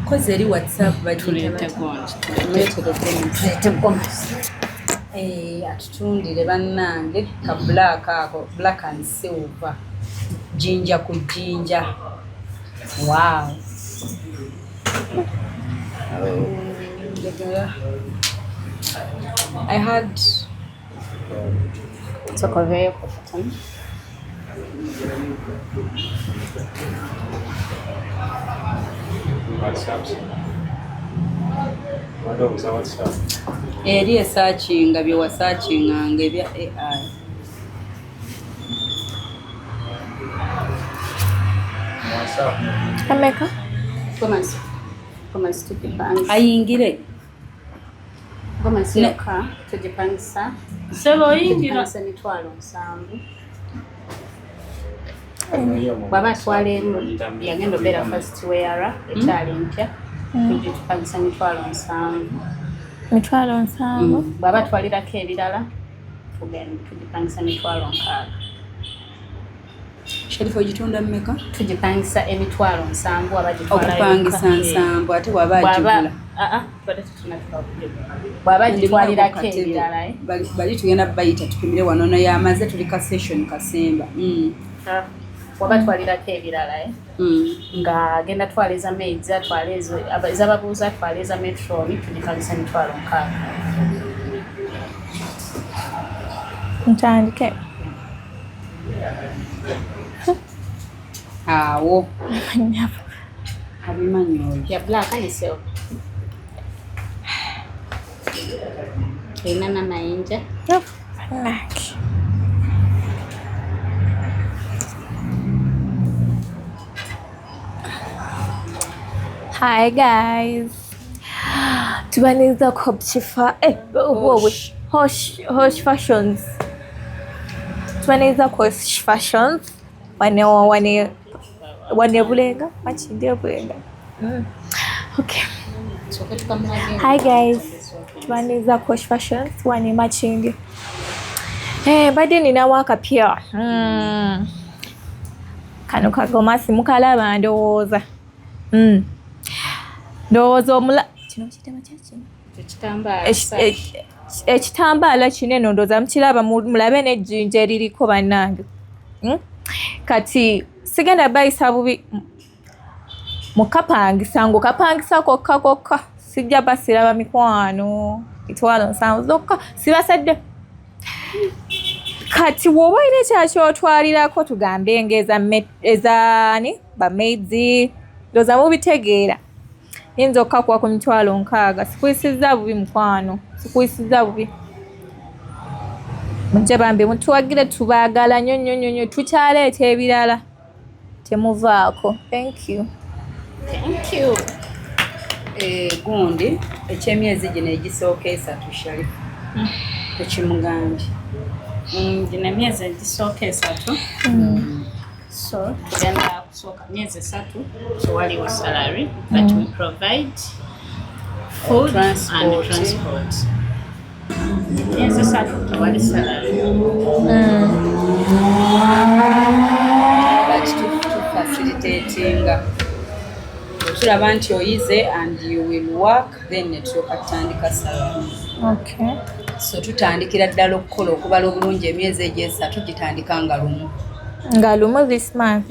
koze eri WhatsApp tuleete gonji atutundire bannange ka black ako black and silver jinja ku jinja wow I had sokoveyo kufutan eri esaakinga bye wasaakinganga ebya AI ameka Gomez tugipangisa ayingire Gomez yoka tugipangisa sebo oyingira emitwalo 7 bwaba atwala emu yagenda obeera first wearer ekyali mpya tugipangisa emitwalo 7 bwaba atwalirako ebirala tugipangisa emitwalo 6 Sharifa ogitunda mmeka tugipangisa emitwalo 7 okupangisa 7 ate waba agigula bwaba gitwalirako ebirala bali tugenda bayita tupimire wano yamaze tuli ka session kasemba waba twalirako ebirala nga agenda twaleza maids atwaleza ezababuuza atwaleza metroni tugipangisa emitwalo 6 ntandike awo abimanyi oyo ya black and silver ina na mayinja Hi guys, tubaniza kopchifa Hosh Fashions. Tubaniza Hosh Fashions. Wane bulenga machinde bulenga. Okay. Hi guys, tubaniza Hosh Fashions wane machinde. Bade nina waka pia. Kano kagoma simukalaba ndowooza. Ndowooza omula kino kitema kyakino ekitambaala kinene ndowooza mukiraba mulabe n'ejjinja eririko bannange kati sigenda bayisa bubi mukapangisa ng'okapangisa kokka sijja basiraba mikwano mitwalo 7 zokka sibasadde kati woba olina ekyakyotwalirako tugambe ng'ezaani bamaids ndowooza mubitegeera yinza okkakuwa ku 60,000 sikuyisiza bubi mukwano sikuyisiza bubi mujja bambi mutuwagire tubaagala nnyo tukyaleeta ebirala temuvaako thank you gundi ekyemyezi gino egisooka 3 Sharifa tekimugambye gino emyezi egisooka 3 so tugenda kusooka myezi 3 tewaliwo salary but we provide food and transport myezi 3 tewali salary but tufacilitatinga tulaba nti oyize and you will work then netulyoka tutandika salary. okay So tutandikira ddala okukola okubala obulungi emyezi egy'esatu gitandika nga lumu this month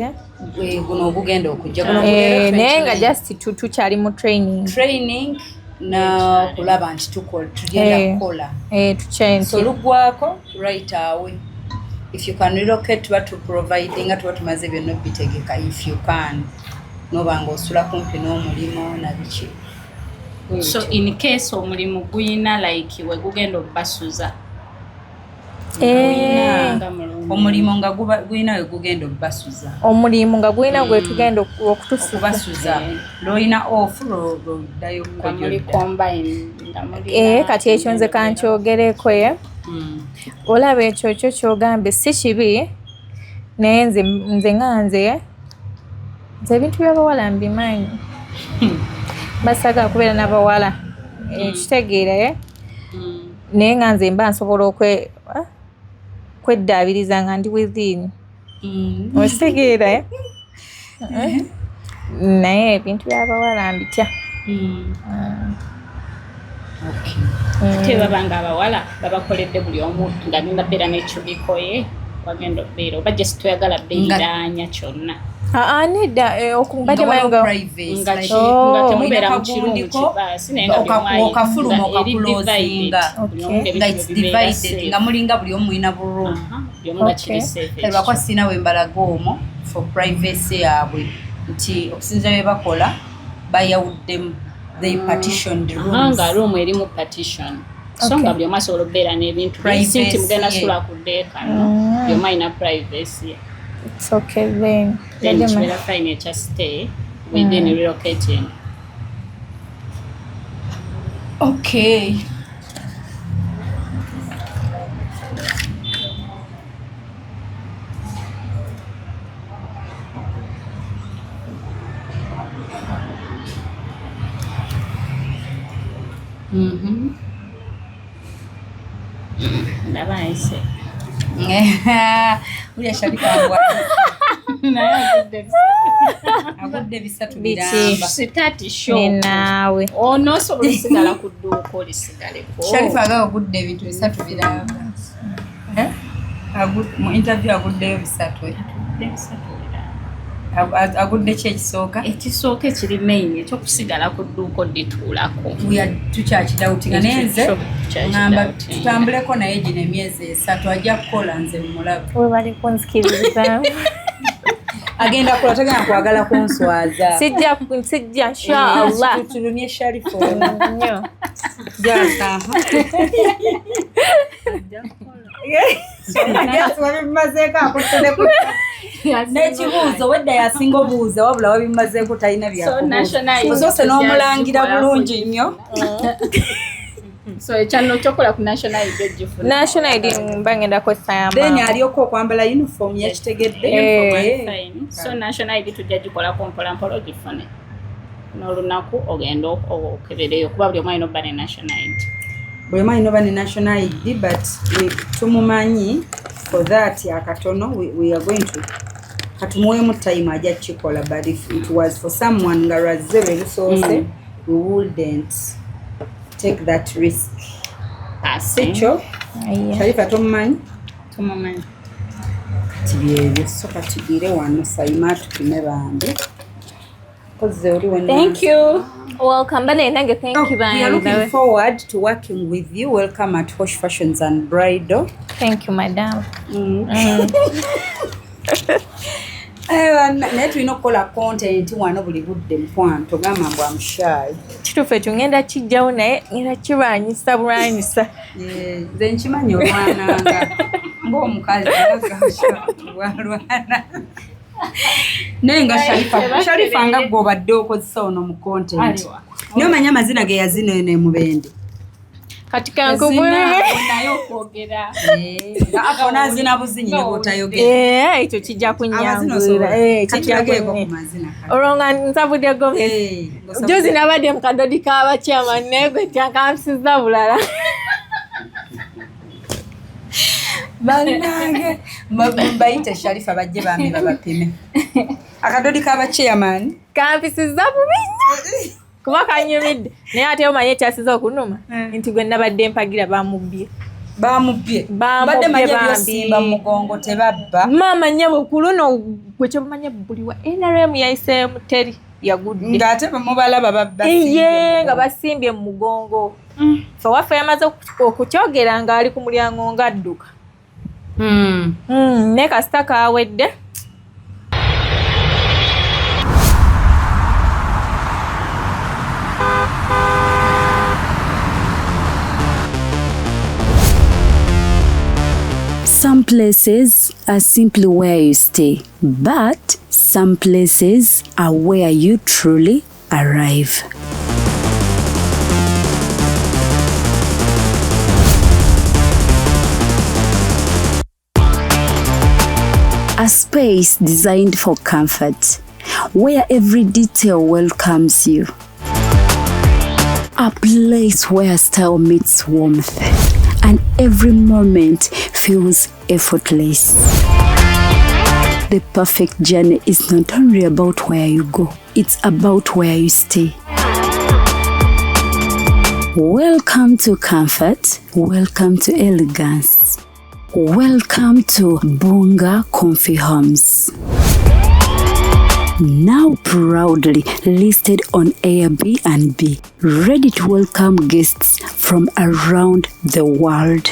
guno ogugenda okujja naye nga just tukyali mu training na kulaba nti tugenda kukola so lugwako right away if you can relocate tuba tuproviding nga tuba tumaze byonna bitegeka if you can nobanga osula kumpi n'omulimu na biki. So in case omulimu guyina like we gugenda obasuza omulimu nga guyina we gugenda obasuza omulimu nga guyina gwe tugenda okubasuza loyina off loddayo kati ekyo nze kankyogereko olaba ekyo kyo kyogambe si kibi naye nze nga nze ebintu by'abawala mbimanyi basaga kubeera n'abawala ekitegeere naye nga nze mba nsobola kweddaabiriza nga ndi within okitegeera naye ebintu by'abawala mbitya ate babanga abawala babakoledde buli omu nga ninabeera n'ekyubikoye wagenda obeera oba gye situyagala beiranya kyonna nedda temubeera mu kirungu kibaasi naye okafuluma okakulozinga nga mulinga buli omu mulina burumu kalibakwa sina wembalaga omwo for privacy yaabwe nti okusinza bye bakola bayawuddemu they partitioned rooms nga room eri mu partition so nga buli omu asobola okubeera n'ebintu nti mugenda sula ku ddeekano buli omu alina privacy. It's okay then. Then you will find a stay within relocating. Okay. Nice. Uli Sharifa agudde bisatu biramba sitati show naawe onosobola osigala ku dduuka olisigaleko Sharifa agudde ebintu bisatu biramba mu interview aguddeyo bisatu agudde ki ekisooka ekiri main ekyokusigala ku dduuka oddituulako tukyakidawutinga naye nze ngamba tutambuleko naye gino emyezi 3 ajja kukola nze mulabe we bali kunzikiriza agenda kola tagenda kwagala kunswaza sijja inshallah tulumye Sharifa nnyo jasa n'ekibuuzo wedda yasinga obuuza wabula wabimazeeko talina byakubuuza n'omulangira bulungi nnyo so ekyano kyokola ku national id ejjufuna national id mbangenda kozesa yamba then aliyoko okwambala uniform yakitegedde so national id tujja gikolako mpolampola ogifune n'olunaku ogenda okebereyo kuba buli omu alina obba ne national id buli omu alina obba ne national id but tumumanyi for that akatono we are going to katumuweemu time ajja kikola but if it was for someone nga lwazze lwe lusoose we wouldn't take that risk. Sikyo Sharifa tumumanyi tibyebyo soka tugire wano sayima tupime bambi koze oli wena. Thank you. Welcome bane nange thank you bye. We are looking forward to working with you. Welcome at Hosh Fashions and Bridal. Thank you madam. naye tulina okukola content wano buli budde mukwano togamba mbw amushayi kituufu ekyo ngenda kijjawo naye ngenda kirwanyisa bulwanyisa nze nkimanyi olwananga ng'omukazi walwana naye nga sharifa nga gwe obadde okozesa ono mu content naye omanyi amazina ge yazina eno emubende kati kankubulire naye okwogera afona azina buzinyi ne bwotayogera ekyo kijja kunyangula olwo nga nsabudde gomesi juzi nabadde mu kadodi k'abakyamani naye gwe tyakansiza bulala bannange bayite sharifa bajje bambi babapime akadodi k'abakyamani kampisiza bubi kuba kanyumidde naye ate omanye ekyasiza okunuma nti gwe nabadde mpagira bamubbye badde manye byosimba mu mugongo tebabba maama nyabo kuluno gwe kyomanye buliwa NRM yayiseemu teri yagudde ng'ate bamubalaba babba nga basimbye mu mugongo fe waffe yamaze okukyogera ng'ali ku mulyango ng'adduka naye kasita kaawedde Some places are simply where you stay, but some places are where you truly arrive. A space designed for comfort, where every detail welcomes you. A place where style meets warmth, and every moment feels effortless. The perfect journey is not only about where you go, it's about where you stay. Welcome to comfort, welcome to elegance, welcome to Bunga Comfy Homes. Now proudly listed on Airbnb, ready to welcome guests from around the world.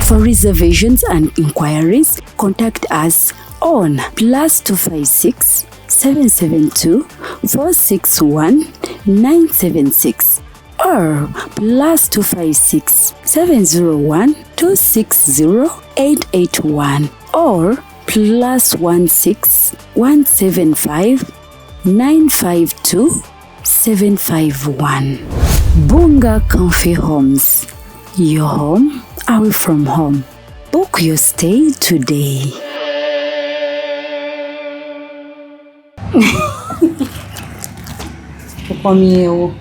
For reservations and inquiries, contact us on +256 772 461 976 or +256 701 260 881 or +16 175 952 751. Bunga Comfy Homes. Your home, away from home. Book your stay today. Tukomyewo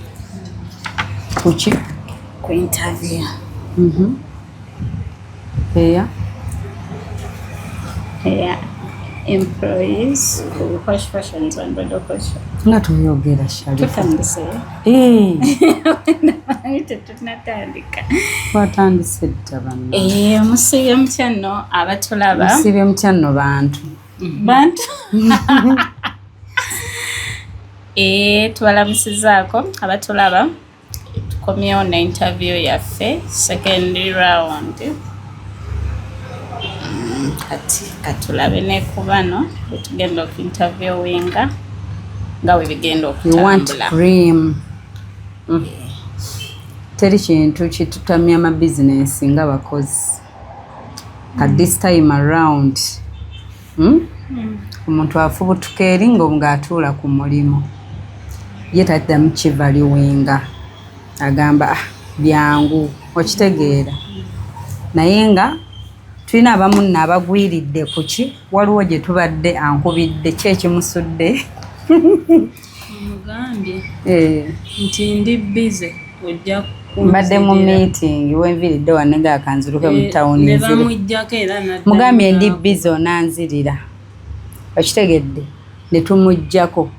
kuki ku interview employees questions and bado questions nga tuyogera tutandise tunatandika twatandise dda banna musibye mutya nno abatulaba musibye mutya nno bantu tubalamusizaako abatulaba tukomyewo ne interview yaffe second round kati katulabe ne ku bano tugenda okuinterviewinga nga we bigenda okutambula. Teri kintu kitutamya amabizinesi nga bakozi at this time around omuntu afubutuka eri ng'atuula ku mulimu ye taddamu kivaliwinga agamba byangu okitegeera naye nga tulina abamu nno abagwiridde ku ki waliwo gye tubadde ankubidde ki ekimusudde mugambye nti ndi bize ojja mbadde mu meeting wenviridde wanega akanziruke mu tawuni mugambye ndi bize onanzirira okitegedde ne tumuggyako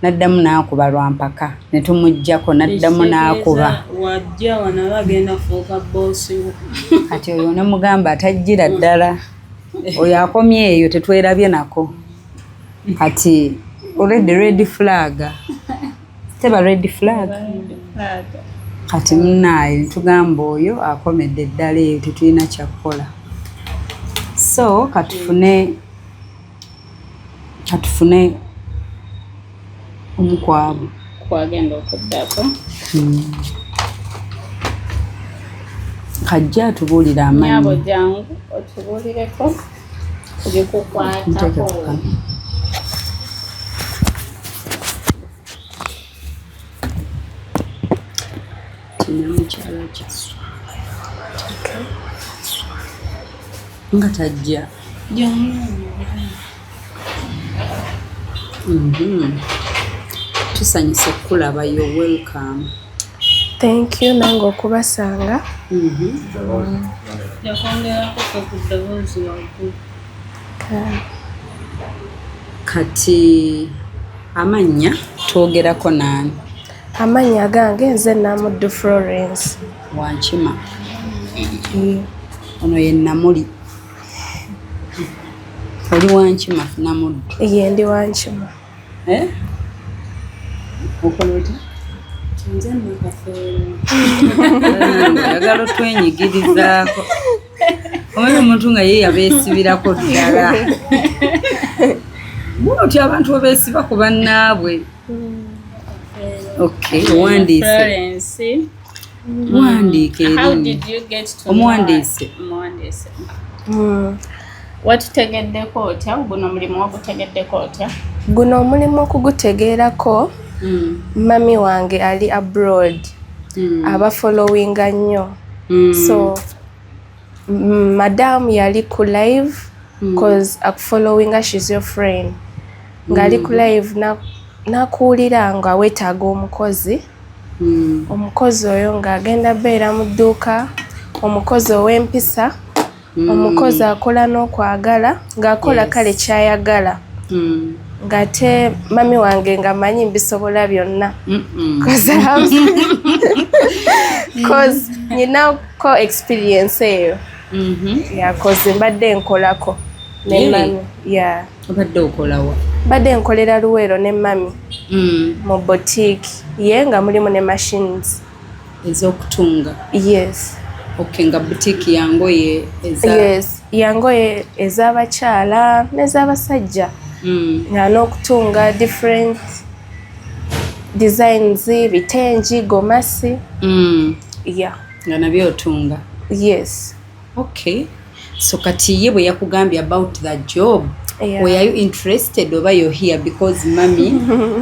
naddamu n'akuba lwampaka ne tumuggyako naddamu n'akuba wajja wano bagenda fuuka boosi kati oyo ne mugamba atajjira ddala oyo akomye eyo tetwerabye nako kati already red flag teba red flag kati munnaye tugamba oyo akomedde eddala eyo tetulina kyakukola so katufune omukwabu kwagenda okuddako kajja atubuulira amanyi nyabo jangu otubuulireko kubikukwatako mukyala kyaswa nga tajja tusanyuse okulaba yo welcome Thank you nange okubasanga. Yakongerako ku ddoboozi waggulu. Kati amannya twogerako nani? Amannya gange nze Namuddu Florence. Wankima. Ono ye Namuli. Oli Wankima Namuddu. Ye ndi Wankima. Okola otya? Nze nakafeero. Ayagala otwenyigirizaako. Omanyi omuntu nga ye yabeesibirako ddala. Otya abantu obeesiba ku bannaabwe. Okay, owandiise. Florence. Wandiika How erinnya. did you get to Omuwandiise. Omuwandiise. Watutegeddeko otya? Guno mulimu wagutegeddeko otya? Guno omulimu okugutegeerako mami wange ali abroad. Aba followinga nnyo. So madam yali ku live cause akufollowinga she's your friend. Ngali ku live nakuwulira nga weetaaga omukozi. Omukozi oyo ng'agenda beera mu dduuka, omukozi ow'empisa, omukozi akola n'okwagala, ng'akola kale kyayagala. Ng'ate mami wange nga manyi mbisobola byonna. Cause nyinako experience eyo. Cause mbadde nkolako ne mami. Yeah. Obadde okolawa? Mbadde nkolera Luweero ne mami. Mu boutique. Ye nga mulimu ne machines. Ez'okutunga? Yes. Okay, nga boutique yangoye eza? Yes. Yangoye ez'abakyala n'ez'abasajja. Nga n'okutunga different designs, bitengi, gomasi. Yeah. Nga nabyo otunga? Yes. Okay. So kati ye bwe yakugambye about the job, Yeah. were you interested oba you're here because mami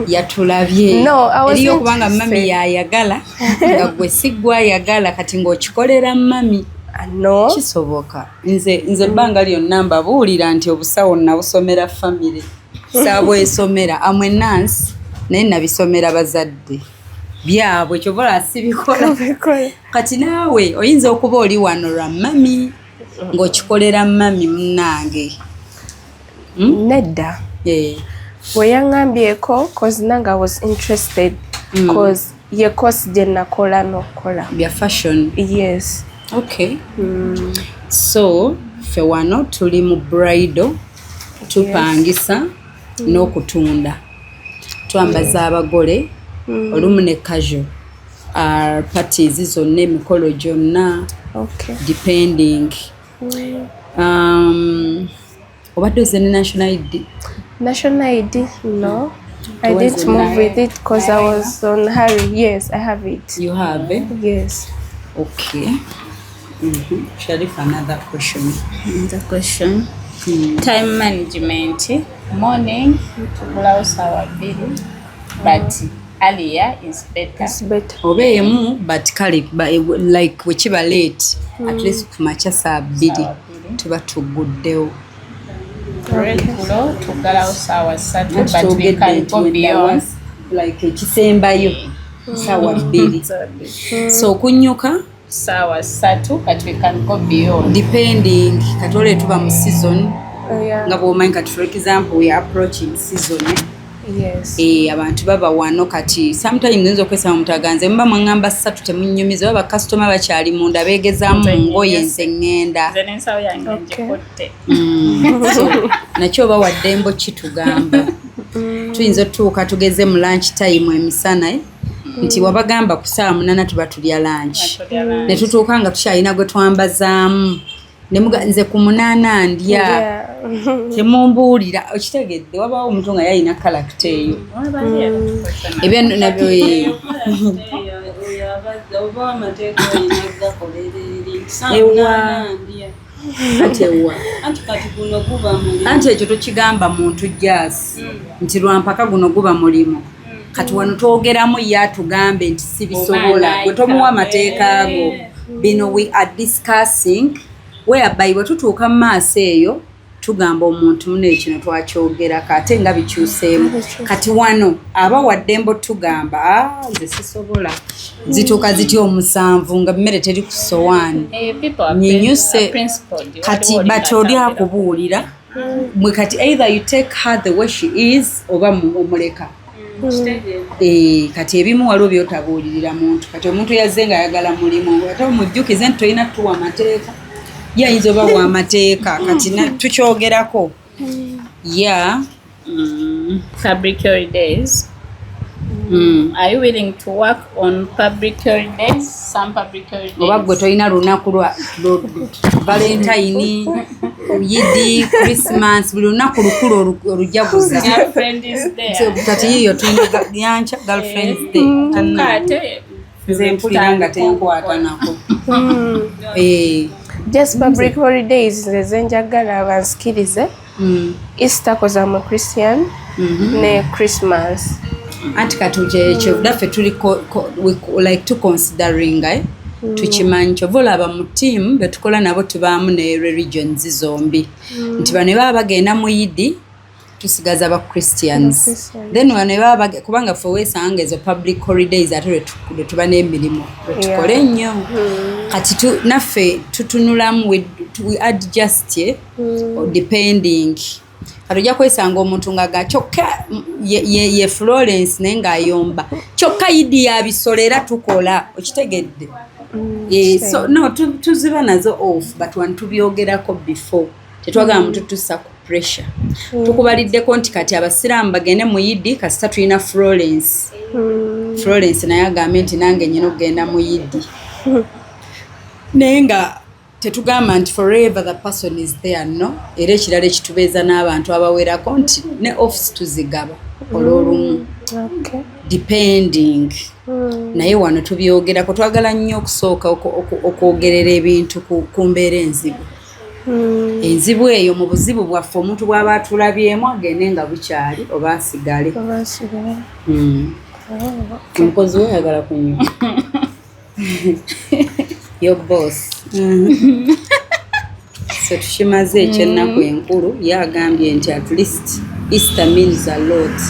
yatulabye? No, I wasn't Eriyo kubanga mami yayagala nga gwe si gwayagala kati ng'okikolera mami. No. Kisoboka. Nze bbanga lyonna mbabuulira nti obusawo nabusomera family. Saabwe esomera amwe nansi naye nabisomera bazadde byabwe kyobola asibikola. Kati naawe oyinza okuba oli wano lwa mami ng'okikolera mami munnange. Nedda. Bwe yaŋŋambyeko cause nange I was interested cause ye course gye nakola n'okukola. Bya fashion. Yes. Okay. So ffe wano tuli mu bridal tupangisa n'okutunda. Twambaza abagole olumu ne casual parties zonna emikolo gyonna. Okay. Depending. Obadde ozze ne national ID? National ID? No. I didn't move with it because I was on hurry. Yes, I have it. You have it? Yes. Okay. Sharif, another question. The question. Time management. Morning, blouse our bill, but earlier is better. It's better. Obeemu but kale like wekiba late at least kumakya saa 2 tuba tuguddewo. Regular tugalawo saawa 3 but we can go beyond. Like ekisembayo saawa 2. So kunnyuka saawa 3 but we can go beyond. Depending katole tuba mu season. Yeah. Nga bw'omanyi kati for example we are approaching season. Yes. Abantu baba wano kati sometimes nzo kwesa mutaganze mba mwangamba 3 temunnyumiza baba customer bakyali munda begezaamu ngoye nze ngenda. Nze n'ensawo yange ngikotte. So nakyo bawaddembo kitugamba. Tuyinza otuuka tugeze mu lunch time emisana nti wabagamba ku ssaawa 8 tuba tulya lanchi ne tutuuka nga tukyalina gwe twambazaamu ne nze ku 8 ndya temumbuulira okitegedde wabaawo omuntu nga yalina kalakita eyo ebyo nabyo anti ekyo tokigamba muntu jasi nti lwampaka guno guba mulimu kati wano twogeramu ye atugambe nti sibisobola bwe tomuwa amateeka ago bino we are discussing whereby bwe tutuuka mu maaso eyo tugamba omuntu muno kino twakyogerako ate nga bikyuseemu kati wano aba waddembo tugamba nze sisobola zituuka zitya 7 nga mmere teri ku sowaani nyinyuse kati batoli akubuulira mwe kati either you take her the way she is oba omuleka kati ebimu waliwo byotabuulirira muntu kati omuntu yazze nga ayagala mulimu ate omujjukize nti tolina tuwa amateeka yayinza oba wa amateeka kati tukyogerako Public holidays. Are you willing to work on public holidays? Some public holidays. Oba gwe tolina lunaku lwa Valentine, Yidi, Christmas, buli lunaku lukulu olujaguza. Girlfriend is there. Kati yiyo tulina yancha girlfriend's day. Nze mpulira nga tenkwata nako. Just public holidays nze njagala abansikirize. Easter koza mu Christian ne Christmas. Anti katuje ekyo daffe tuli like to considering tukimanyi kyova olaba mu team betukola nabo tubaamu ne religions zombi nti bano baba bagenda mu yidi tusigaza aba Christians then bano baba kubanga ffe weesanga ezo public holidays ate tuba n'emirimu tukole nnyo kati naffe tutunulamu we adjust depending Arujja kwesanga omuntu nga kyokka ye Florence naye ng'ayomba kyokka yidi yabisolera tukola okitegedde so no tuziba nazo off but one tubyogerako before tetwagala muntu tussa ku pressure tukubaliddeko nti kati abasiraamu bagende mu yidi kasita tulina Florence naye agambe nti nange nyina okugenda mu yidi naye nga tetugamba nti forever the person is there no era ekirala ekitubeeza n'abantu abawerako nti ne office tuzigaba olw'olumu depending naye wano tubyogerako twagala nnyo okusooka okwogerera ebintu ku mbeera enzibu enzibu eyo mu buzibu bwaffe omuntu bw'aba atulabyemu agende nga bukyali oba asigale omukozi we ayagala kunywa your boss so tushimaze ekyennaku enkulu yagambye nti at least Easter means a lot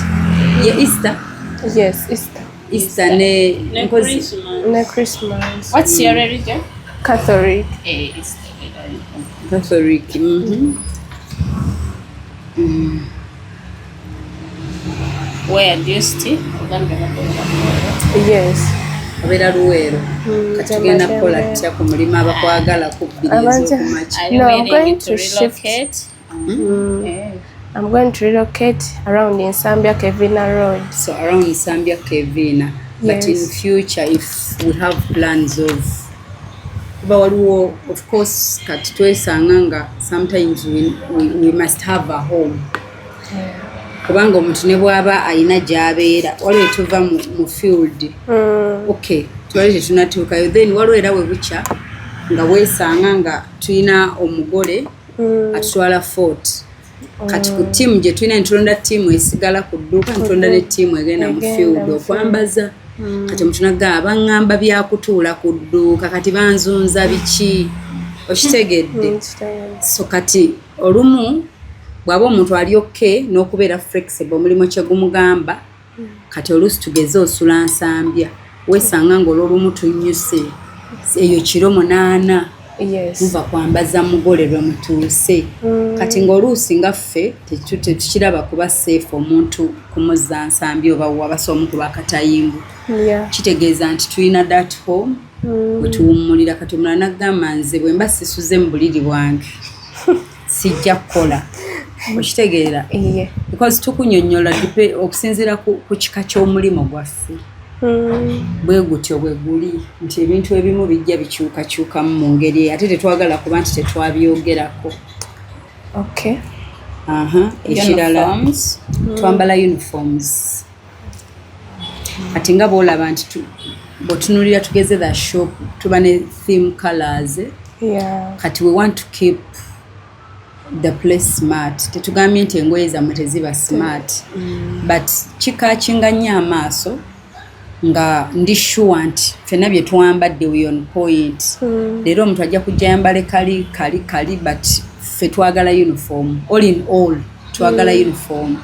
Easter yes Easter ne Christmas What's your religion? Catholic Catholic Where do you stay? Yes Abera Luwero kati tugenda kukola kitya ku mulimu abakwagala ku bbirizi okumakya I'm going to relocate. I'm going to relocate around in Nsambya Kevina Road. So around Nsambya Kevina. But in future if we have plans of kuba waliwo of course kati twesanga nga sometimes we must have a home. Kubanga omuntu ne bw'aba alina gy'abeera waliwo tuva mu field okay twali tunatuukayo then waliwo era we bukya nga weesanga nga tulina omugole atutwala fort kati ku ttiimu gye tulina nitulonda ttiimu esigala ku dduuka nitulonda ne ttiimu egenda mu field okwambaza kati omuntu nagamba baŋŋamba byakutuula ku dduuka kati banzunza biki okitegedde so kati olumu bw'aba omuntu ali okay n'okubeera flexible omulimu kye gumugamba kati oluusi tugeze osula Nsambya weesanga ng'olwolumu tunnyuse eyo kiro 8 muva kwambaza mugole lwe mutuuse kati ng'oluusi nga ffe tekiraba kuba safe omuntu kumuzza Nsambya oba wabasa omu ku bakatayimbu kitegeeza nti tulina that home bwe tuwummulira kati omulala n'agamba nze bwe mba sisuze mu buliri bwange sijja kukola okitegeera because tukunyonnyola okusinziira ku kika ky'omulimu gwaffe bwe gutyo bwe guli nti ebintu ebimu bijja bikyukakyukamu mu ngeri ate tetwagala kuba nti tetwabyogerako. Okay. Ekirala twambala uniforms kati nga bwolaba nti bwetunulira tugeze the shop tuba ne theme colors. Kati we want to keep the place smart. Tetugambye nti engoye zammwe teziba smart but kikakinga nnyo amaaso nga ndi sure nti ffenna bye twambadde we on point. Leero omuntu ajja kujja yambale kali but ffe twagala uniform. All in all twagala uniform.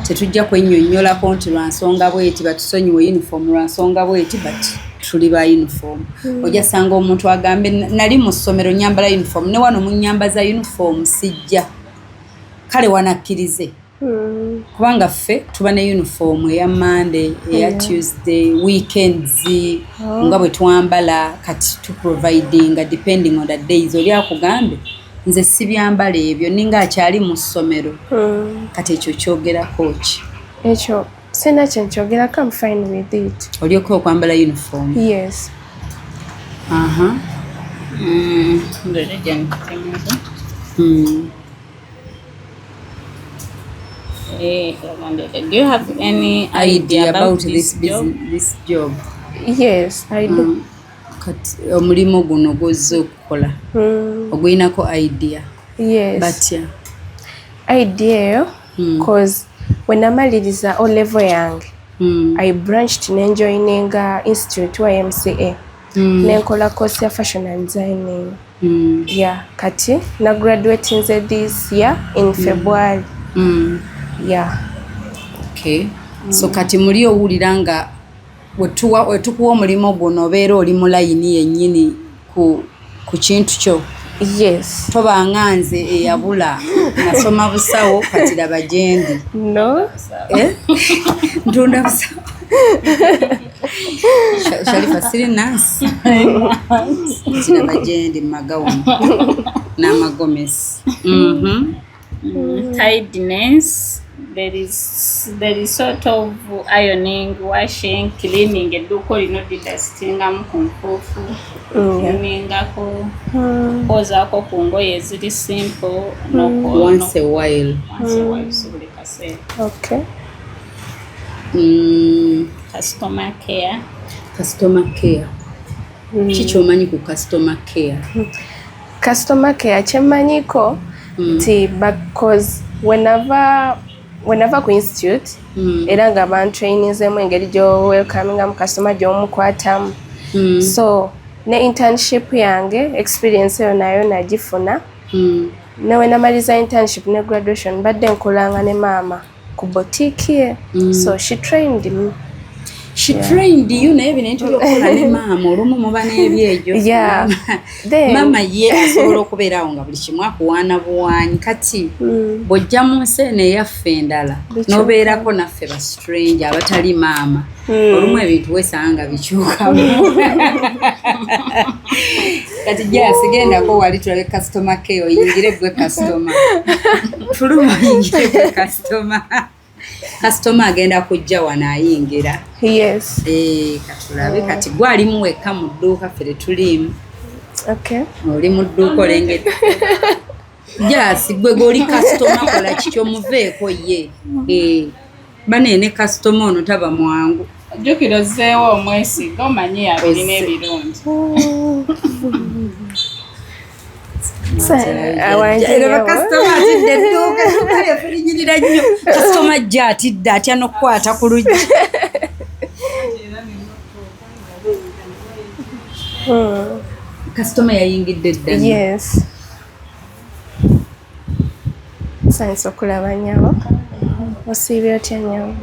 Tetujja kwennyonnyolako nti lwansonga bweti batusonyiwe uniform lwansonga bweti but tuli ba uniform. Ojja sanga omuntu agambe nali mu ssomero nyambala uniform ne wano mu nnyamba za uniform sijja. Kale wanakkirize. Kubanga ffe tuba ne uniform eya Monday, eya Tuesday, weekends nga bwe twambala kati tu providing depending on the days. Oli akugambe nze sibyambala ebyo ninga akyali mu ssomero. Kati ekyo kyogerako ki? Ekyo sina kyenkyogera I'm fine with it. Olyoka okwambala uniform? Yes. Do you have any idea about this job? Yes, I do. Kati omulimu guno gozze okukola oguyinako idea? Yes. Batya? Idea because when namaliriza O level yange I branched nenjoining institute YMCA nenkola course ya fashion and designing. Yeah, kati na graduating this year in February. Yeah. Okay. So kati muli owulira nga wetukuwa omulimu guno obeera oli mu layini yennyini ku kintu kyo? Yes. Toba nze eyabula nasoma busawo kati laba gyendi. No. Ntunda busawo. Sharifa siri nansi. Kati laba gyendi magawumu n'amagomesi. Tidiness. There is sort of ironing, washing, cleaning, eduko lino didustinga mukunfufu, cleaningako, kozako kungoye ziri simple, once a while. Subuli kase. Okay. Customer care. Customer care. Chicho omanyi ku customer care? Customer care kyemmanyiko ti because whenever ku institute era nga bantrainingzemu engeri gyo welcominga mu customer gy'omukwatamu. So ne internship yange experience eyo nayo nagifuna. Ne we namaliza internship ne graduation badde nkolanga ne maama ku boutique ye. So she trained me. She trained you naye bintu byokola ne maama olumu muba n'ebyejo. Maama ye asobola okubeerawo nga buli kimu akuwaana buwaanyi kati bw'ojja mu nsi eno eyaffe endala n'obeerako naffe ba strange abatali maama olumu ebintu weesanga nga bikyukamu. Kati jasi gendako wali tulabe customer care oyingire gwe customer. Tulumu oyingire gwe customer. Customer agenda kujja wana ayingira. Yes. Katulabe kati gwali muweka mu dduuka fere tulimu. Okay. Oli mu dduuka olengedde. Jasi gwe goli customer kola kikyo muveeko ye. Banene customer ono taba mwangu. Jukiro zeewo omwesiga omanyi abirina ebirungi. Customer jatidde atya n'okukwata ku luggi. Customer yayingidde ddala. Yes. Sanso okulaba nyawo. Osiibye otya nyawo?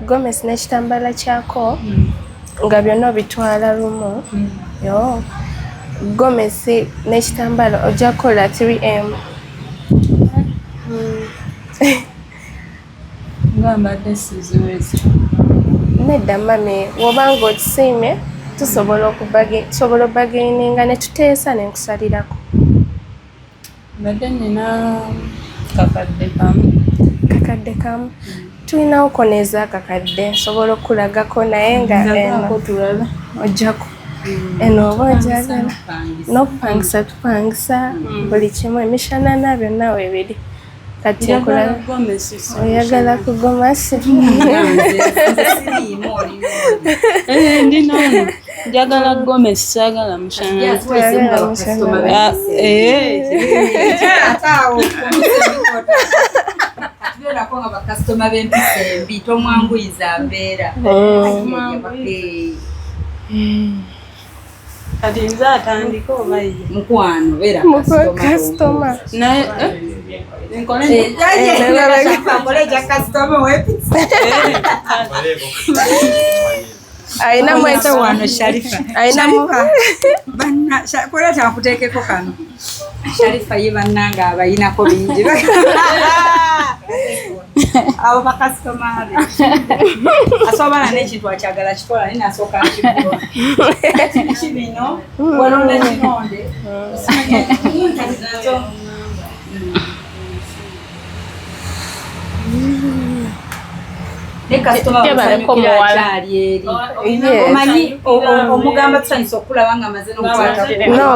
Gomez n'ekitambala kyako nga byonna obitwala lumu. Yo. Gomez n'ekitambala ojja kukola 3M. Ngambadde siziwezi. Nedda mami wobanga okisiime tusobola obagaininga ne tuteesa ne nkusalirako. Mbadde nina kakadde kamu. Tulinawo koneeza akakadde nsobola okulagako naye nga eno ojjako. Eno oba onjagala n'okupangisa tupangisa buli kimu emishanana byonna weebiri. Kati oyagala kugomasi ndinono njagala gomesi saagala mushana bakasitoma b'empisa embi tomwanguyiza mbeera kati nze atandika oba ye mukwano beera kasitoma naye ayina mweta wano Sharifa kola kyakuteekeko kano Sharifa ye bannanga abayinako bingi abo bakasitoma be asobala n'ekintu akyagala kikola naye nasooka nkikola kibino walonda kinonde omanyi omugamba tusanyusa okulaba nga amaze n'okukwata no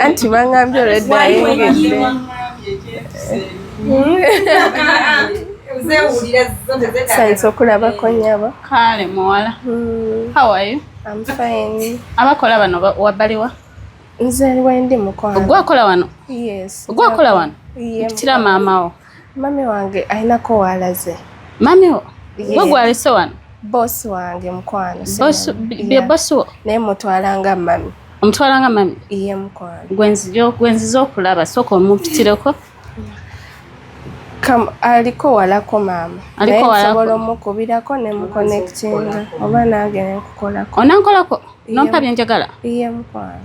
anti bangambye olwedda ayengedde sanyusa okulabako nyabo. Kale muwala. How are you? I'm fine. Abakola bano wabaliwa? Nze wendi mukwano. Ogwakola wano? Yes. Ogwakola wano? Yeah. Mpitira maama wo? Mami wange ayinako walaze. Mami wo? Gwe gwalese wano? Boss wange mukwano. Bye boss wo? Naye mutwalanga mami. Omutwalanga mami? Iye mukwano. Gwenziza okulaba sooka omumpitireko? Aliko walako maama. Aliko walako? Naye nsobola omukubirako ne muconnectinga oba nange ne nkukolako. Onankolako? Nompa byenjagala? Iye mukwano.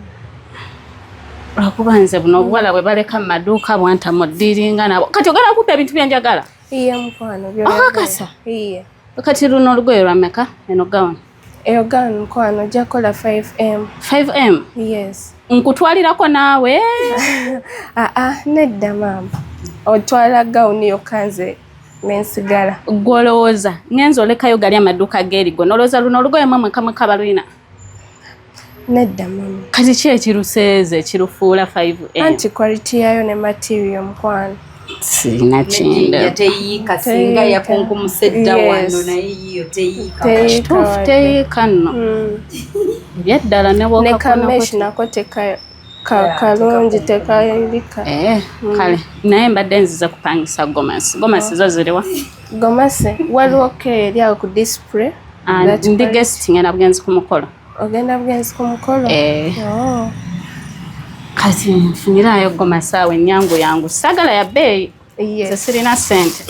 Lwakuba nze buno obuwala bwe baleka mu maduuka bwanta muddiringa nabo. Kati ogala kuppa ebintu byenjagala? Iye mukwano. Okakasa? Iye. Kati luno olugoye lwameka eno gawuni? Eyo gawuni mukwano ojja kukola 5M. 5M? Yes. Nkutwalirako naawe? Nedda maama. Otwala gawuni yokka nze nensigala. Gwolowooza ngenza olekayo gali amaduuka geerigo nolowooza luno olugoye mwemwe kamwe kabalwina? Nedda mami. Kati ki ekiruseeze ekirufuula 5M? Anti quality yayo ne material mukwano. Sirina kinda. Teyiika singa yakunkumise dda wano naye yiyo teyiika. Kituufu teyiika nno. Ebyaddala ne bwoka kameshi nako kalungi tekayirika. Kale naye mbadde nziza kupangisa gomasi. Gomasi zo ziriwa? Gomasi waliwo ke eri awo ku display. Ndi guesting ngenda bugenzi ku mukolo. Ogenda bugenzi ku mukolo? Kati nfunirayo gomasi awo ennyangu yangu. Sagala ya bbeeyi. Ze sirina ssente.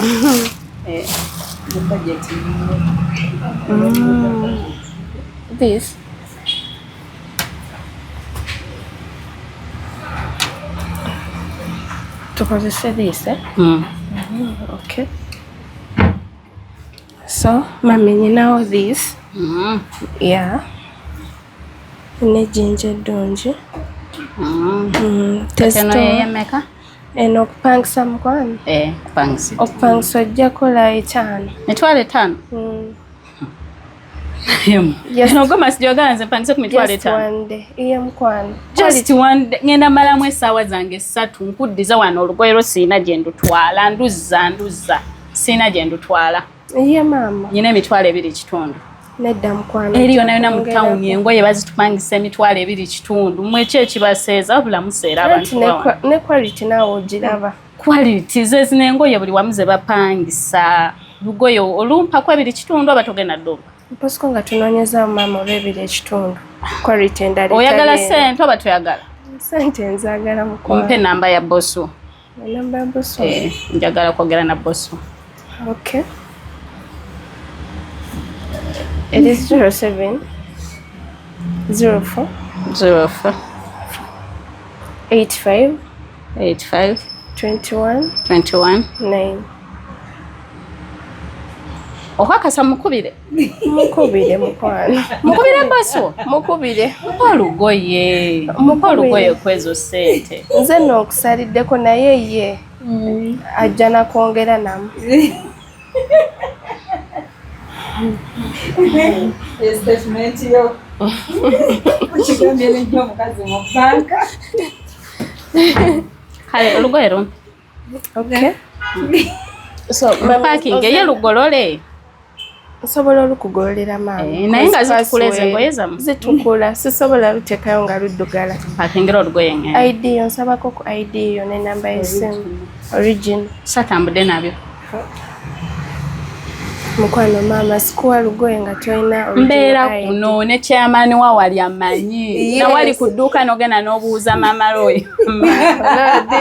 This tukozese this, okay. So, mami nyinawo this. Yeah. Ne ginger donji. Testo yemeka? Eno okupangisa mukwano? Kupangisa. Okupangisa ojja kola 5. Mitwalo 5? Eno gomasi gyogala nze mpangise ku mitwalo 5? Just one day. Iye mukwano. Just one day. Ngenda malamu essaawa zange 3 nkuddiza wano olugoye lwo siina gye ndutwala. Nduzza. Siina gye ndutwala. Iye maama. Nyina emitwalo 2.5. Nedda mukwano. Eri yonna mu tawuni engoye bazitupangisa emitwalo 2.5. Mweki ekibaseeza wabula museera abantu bawo. Ne quality naawe ogiraba. Quality ze zino engoye buli wamu ze bapangisa. Lugoye olumpako 2.5 oba togenda ddumba. Mposko nga tunoonyeza maama olw 2.5. Quality endala. Oyagala ssente oba toyagala? Ssente nzaagala mukwano. Mpe namba ya bosu. Namba ya bosu? Njagala kwogera na bosu. Okay. It is 07 04 85 21 9. Okwakasa mukubire mukwano mukubire baso mukubire olugoye kwezo sente nze n'okusaliddeko naye ye ajja nakwongera namu statement yo ukigambye nnyo mukazi mu banka kale olugoye rumpi okay so parking ye lugolole nsobola olukugololera maama naye nga zitukula ezo engoye zamu zitukula sisobola luteekayo nga luddugala parkingira olugoye ngene ID yo nsabako ku ID yo ne namba y'essimu origin satambudde nabyo mukwano maama sikuwa lugoye nga tolina mbeera kuno ne chairman wa wali amanyi na wali ku dduuka n'ogenda n'obuuza maama loyo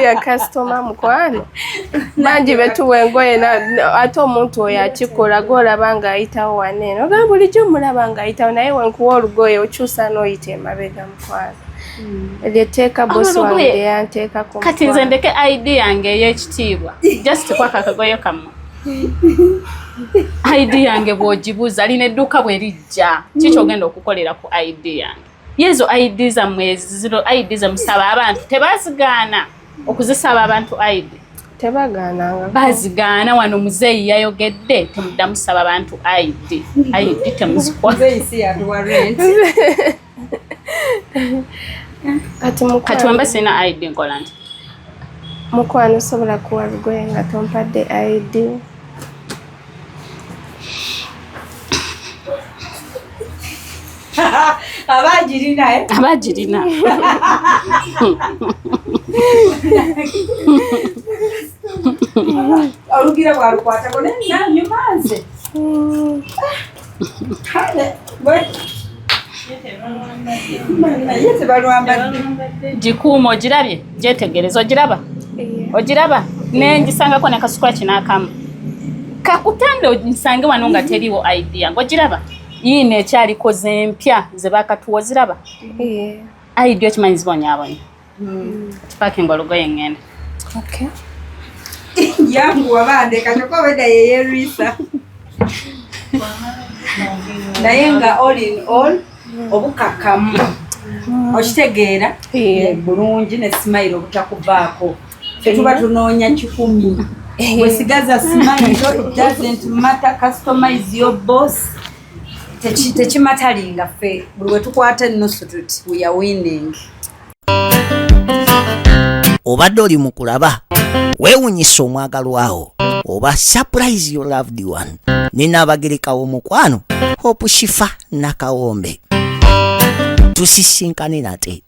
ya customer mukwano bangi betuwa engoye ate omuntu oyo akikola golaba nga ayitawo waneeno ogamba bulijjo mulaba nga ayitawo naye wenkuwa olugoye okyusa n'oyita emabega mukwano lyetteeka bosi wange lyeyanteekako kati nze ndeke ID yange ey'ekitiibwa just kwaka akagoye kammwe ID yange bw'ogibuuza lina edduuka bwe lijja kiki ogenda okukolera ku ID yange yezo ID zammwe ziro ID zamusaba abantu tebazigaana okuzisaba abantu ID tebagaananga bazigaana wano muzeeyi yayogedde temuddamu saba abantu ID temuzikwa kati wemba sina ID nkola nti mukwano osobola kuwa lugoye nga tompadde ID abagirina olugira bwalukwatako nenanyumanze naye tebalwambadde gikuuma ogirabye gyetegereza ogiraba nengisangako nekasukula kinakamu kakutande nsange wano nga teriwo ID yange ogiraba yino ekyalikoze empya ze bakatuwa ziraba ID okimanyi zibonyabonya parking olugoye ngende yangu wabandeka tokobeda yeyerwisa naye nga all in all obukakamu okitegeera bulungi ne smile obutakuvaako fetuba tunoonya 10 wesigaza smile it doesn't matter customize your boss tekimatalinga ffe buli wetukwata ennusu tuti we are winning. obadde oli mu kulaba weewunyisa omwagalwawo oba surprise your loved one ninaabagereka w'omukwano Hope Shifa Nakawombe tusisinkane nate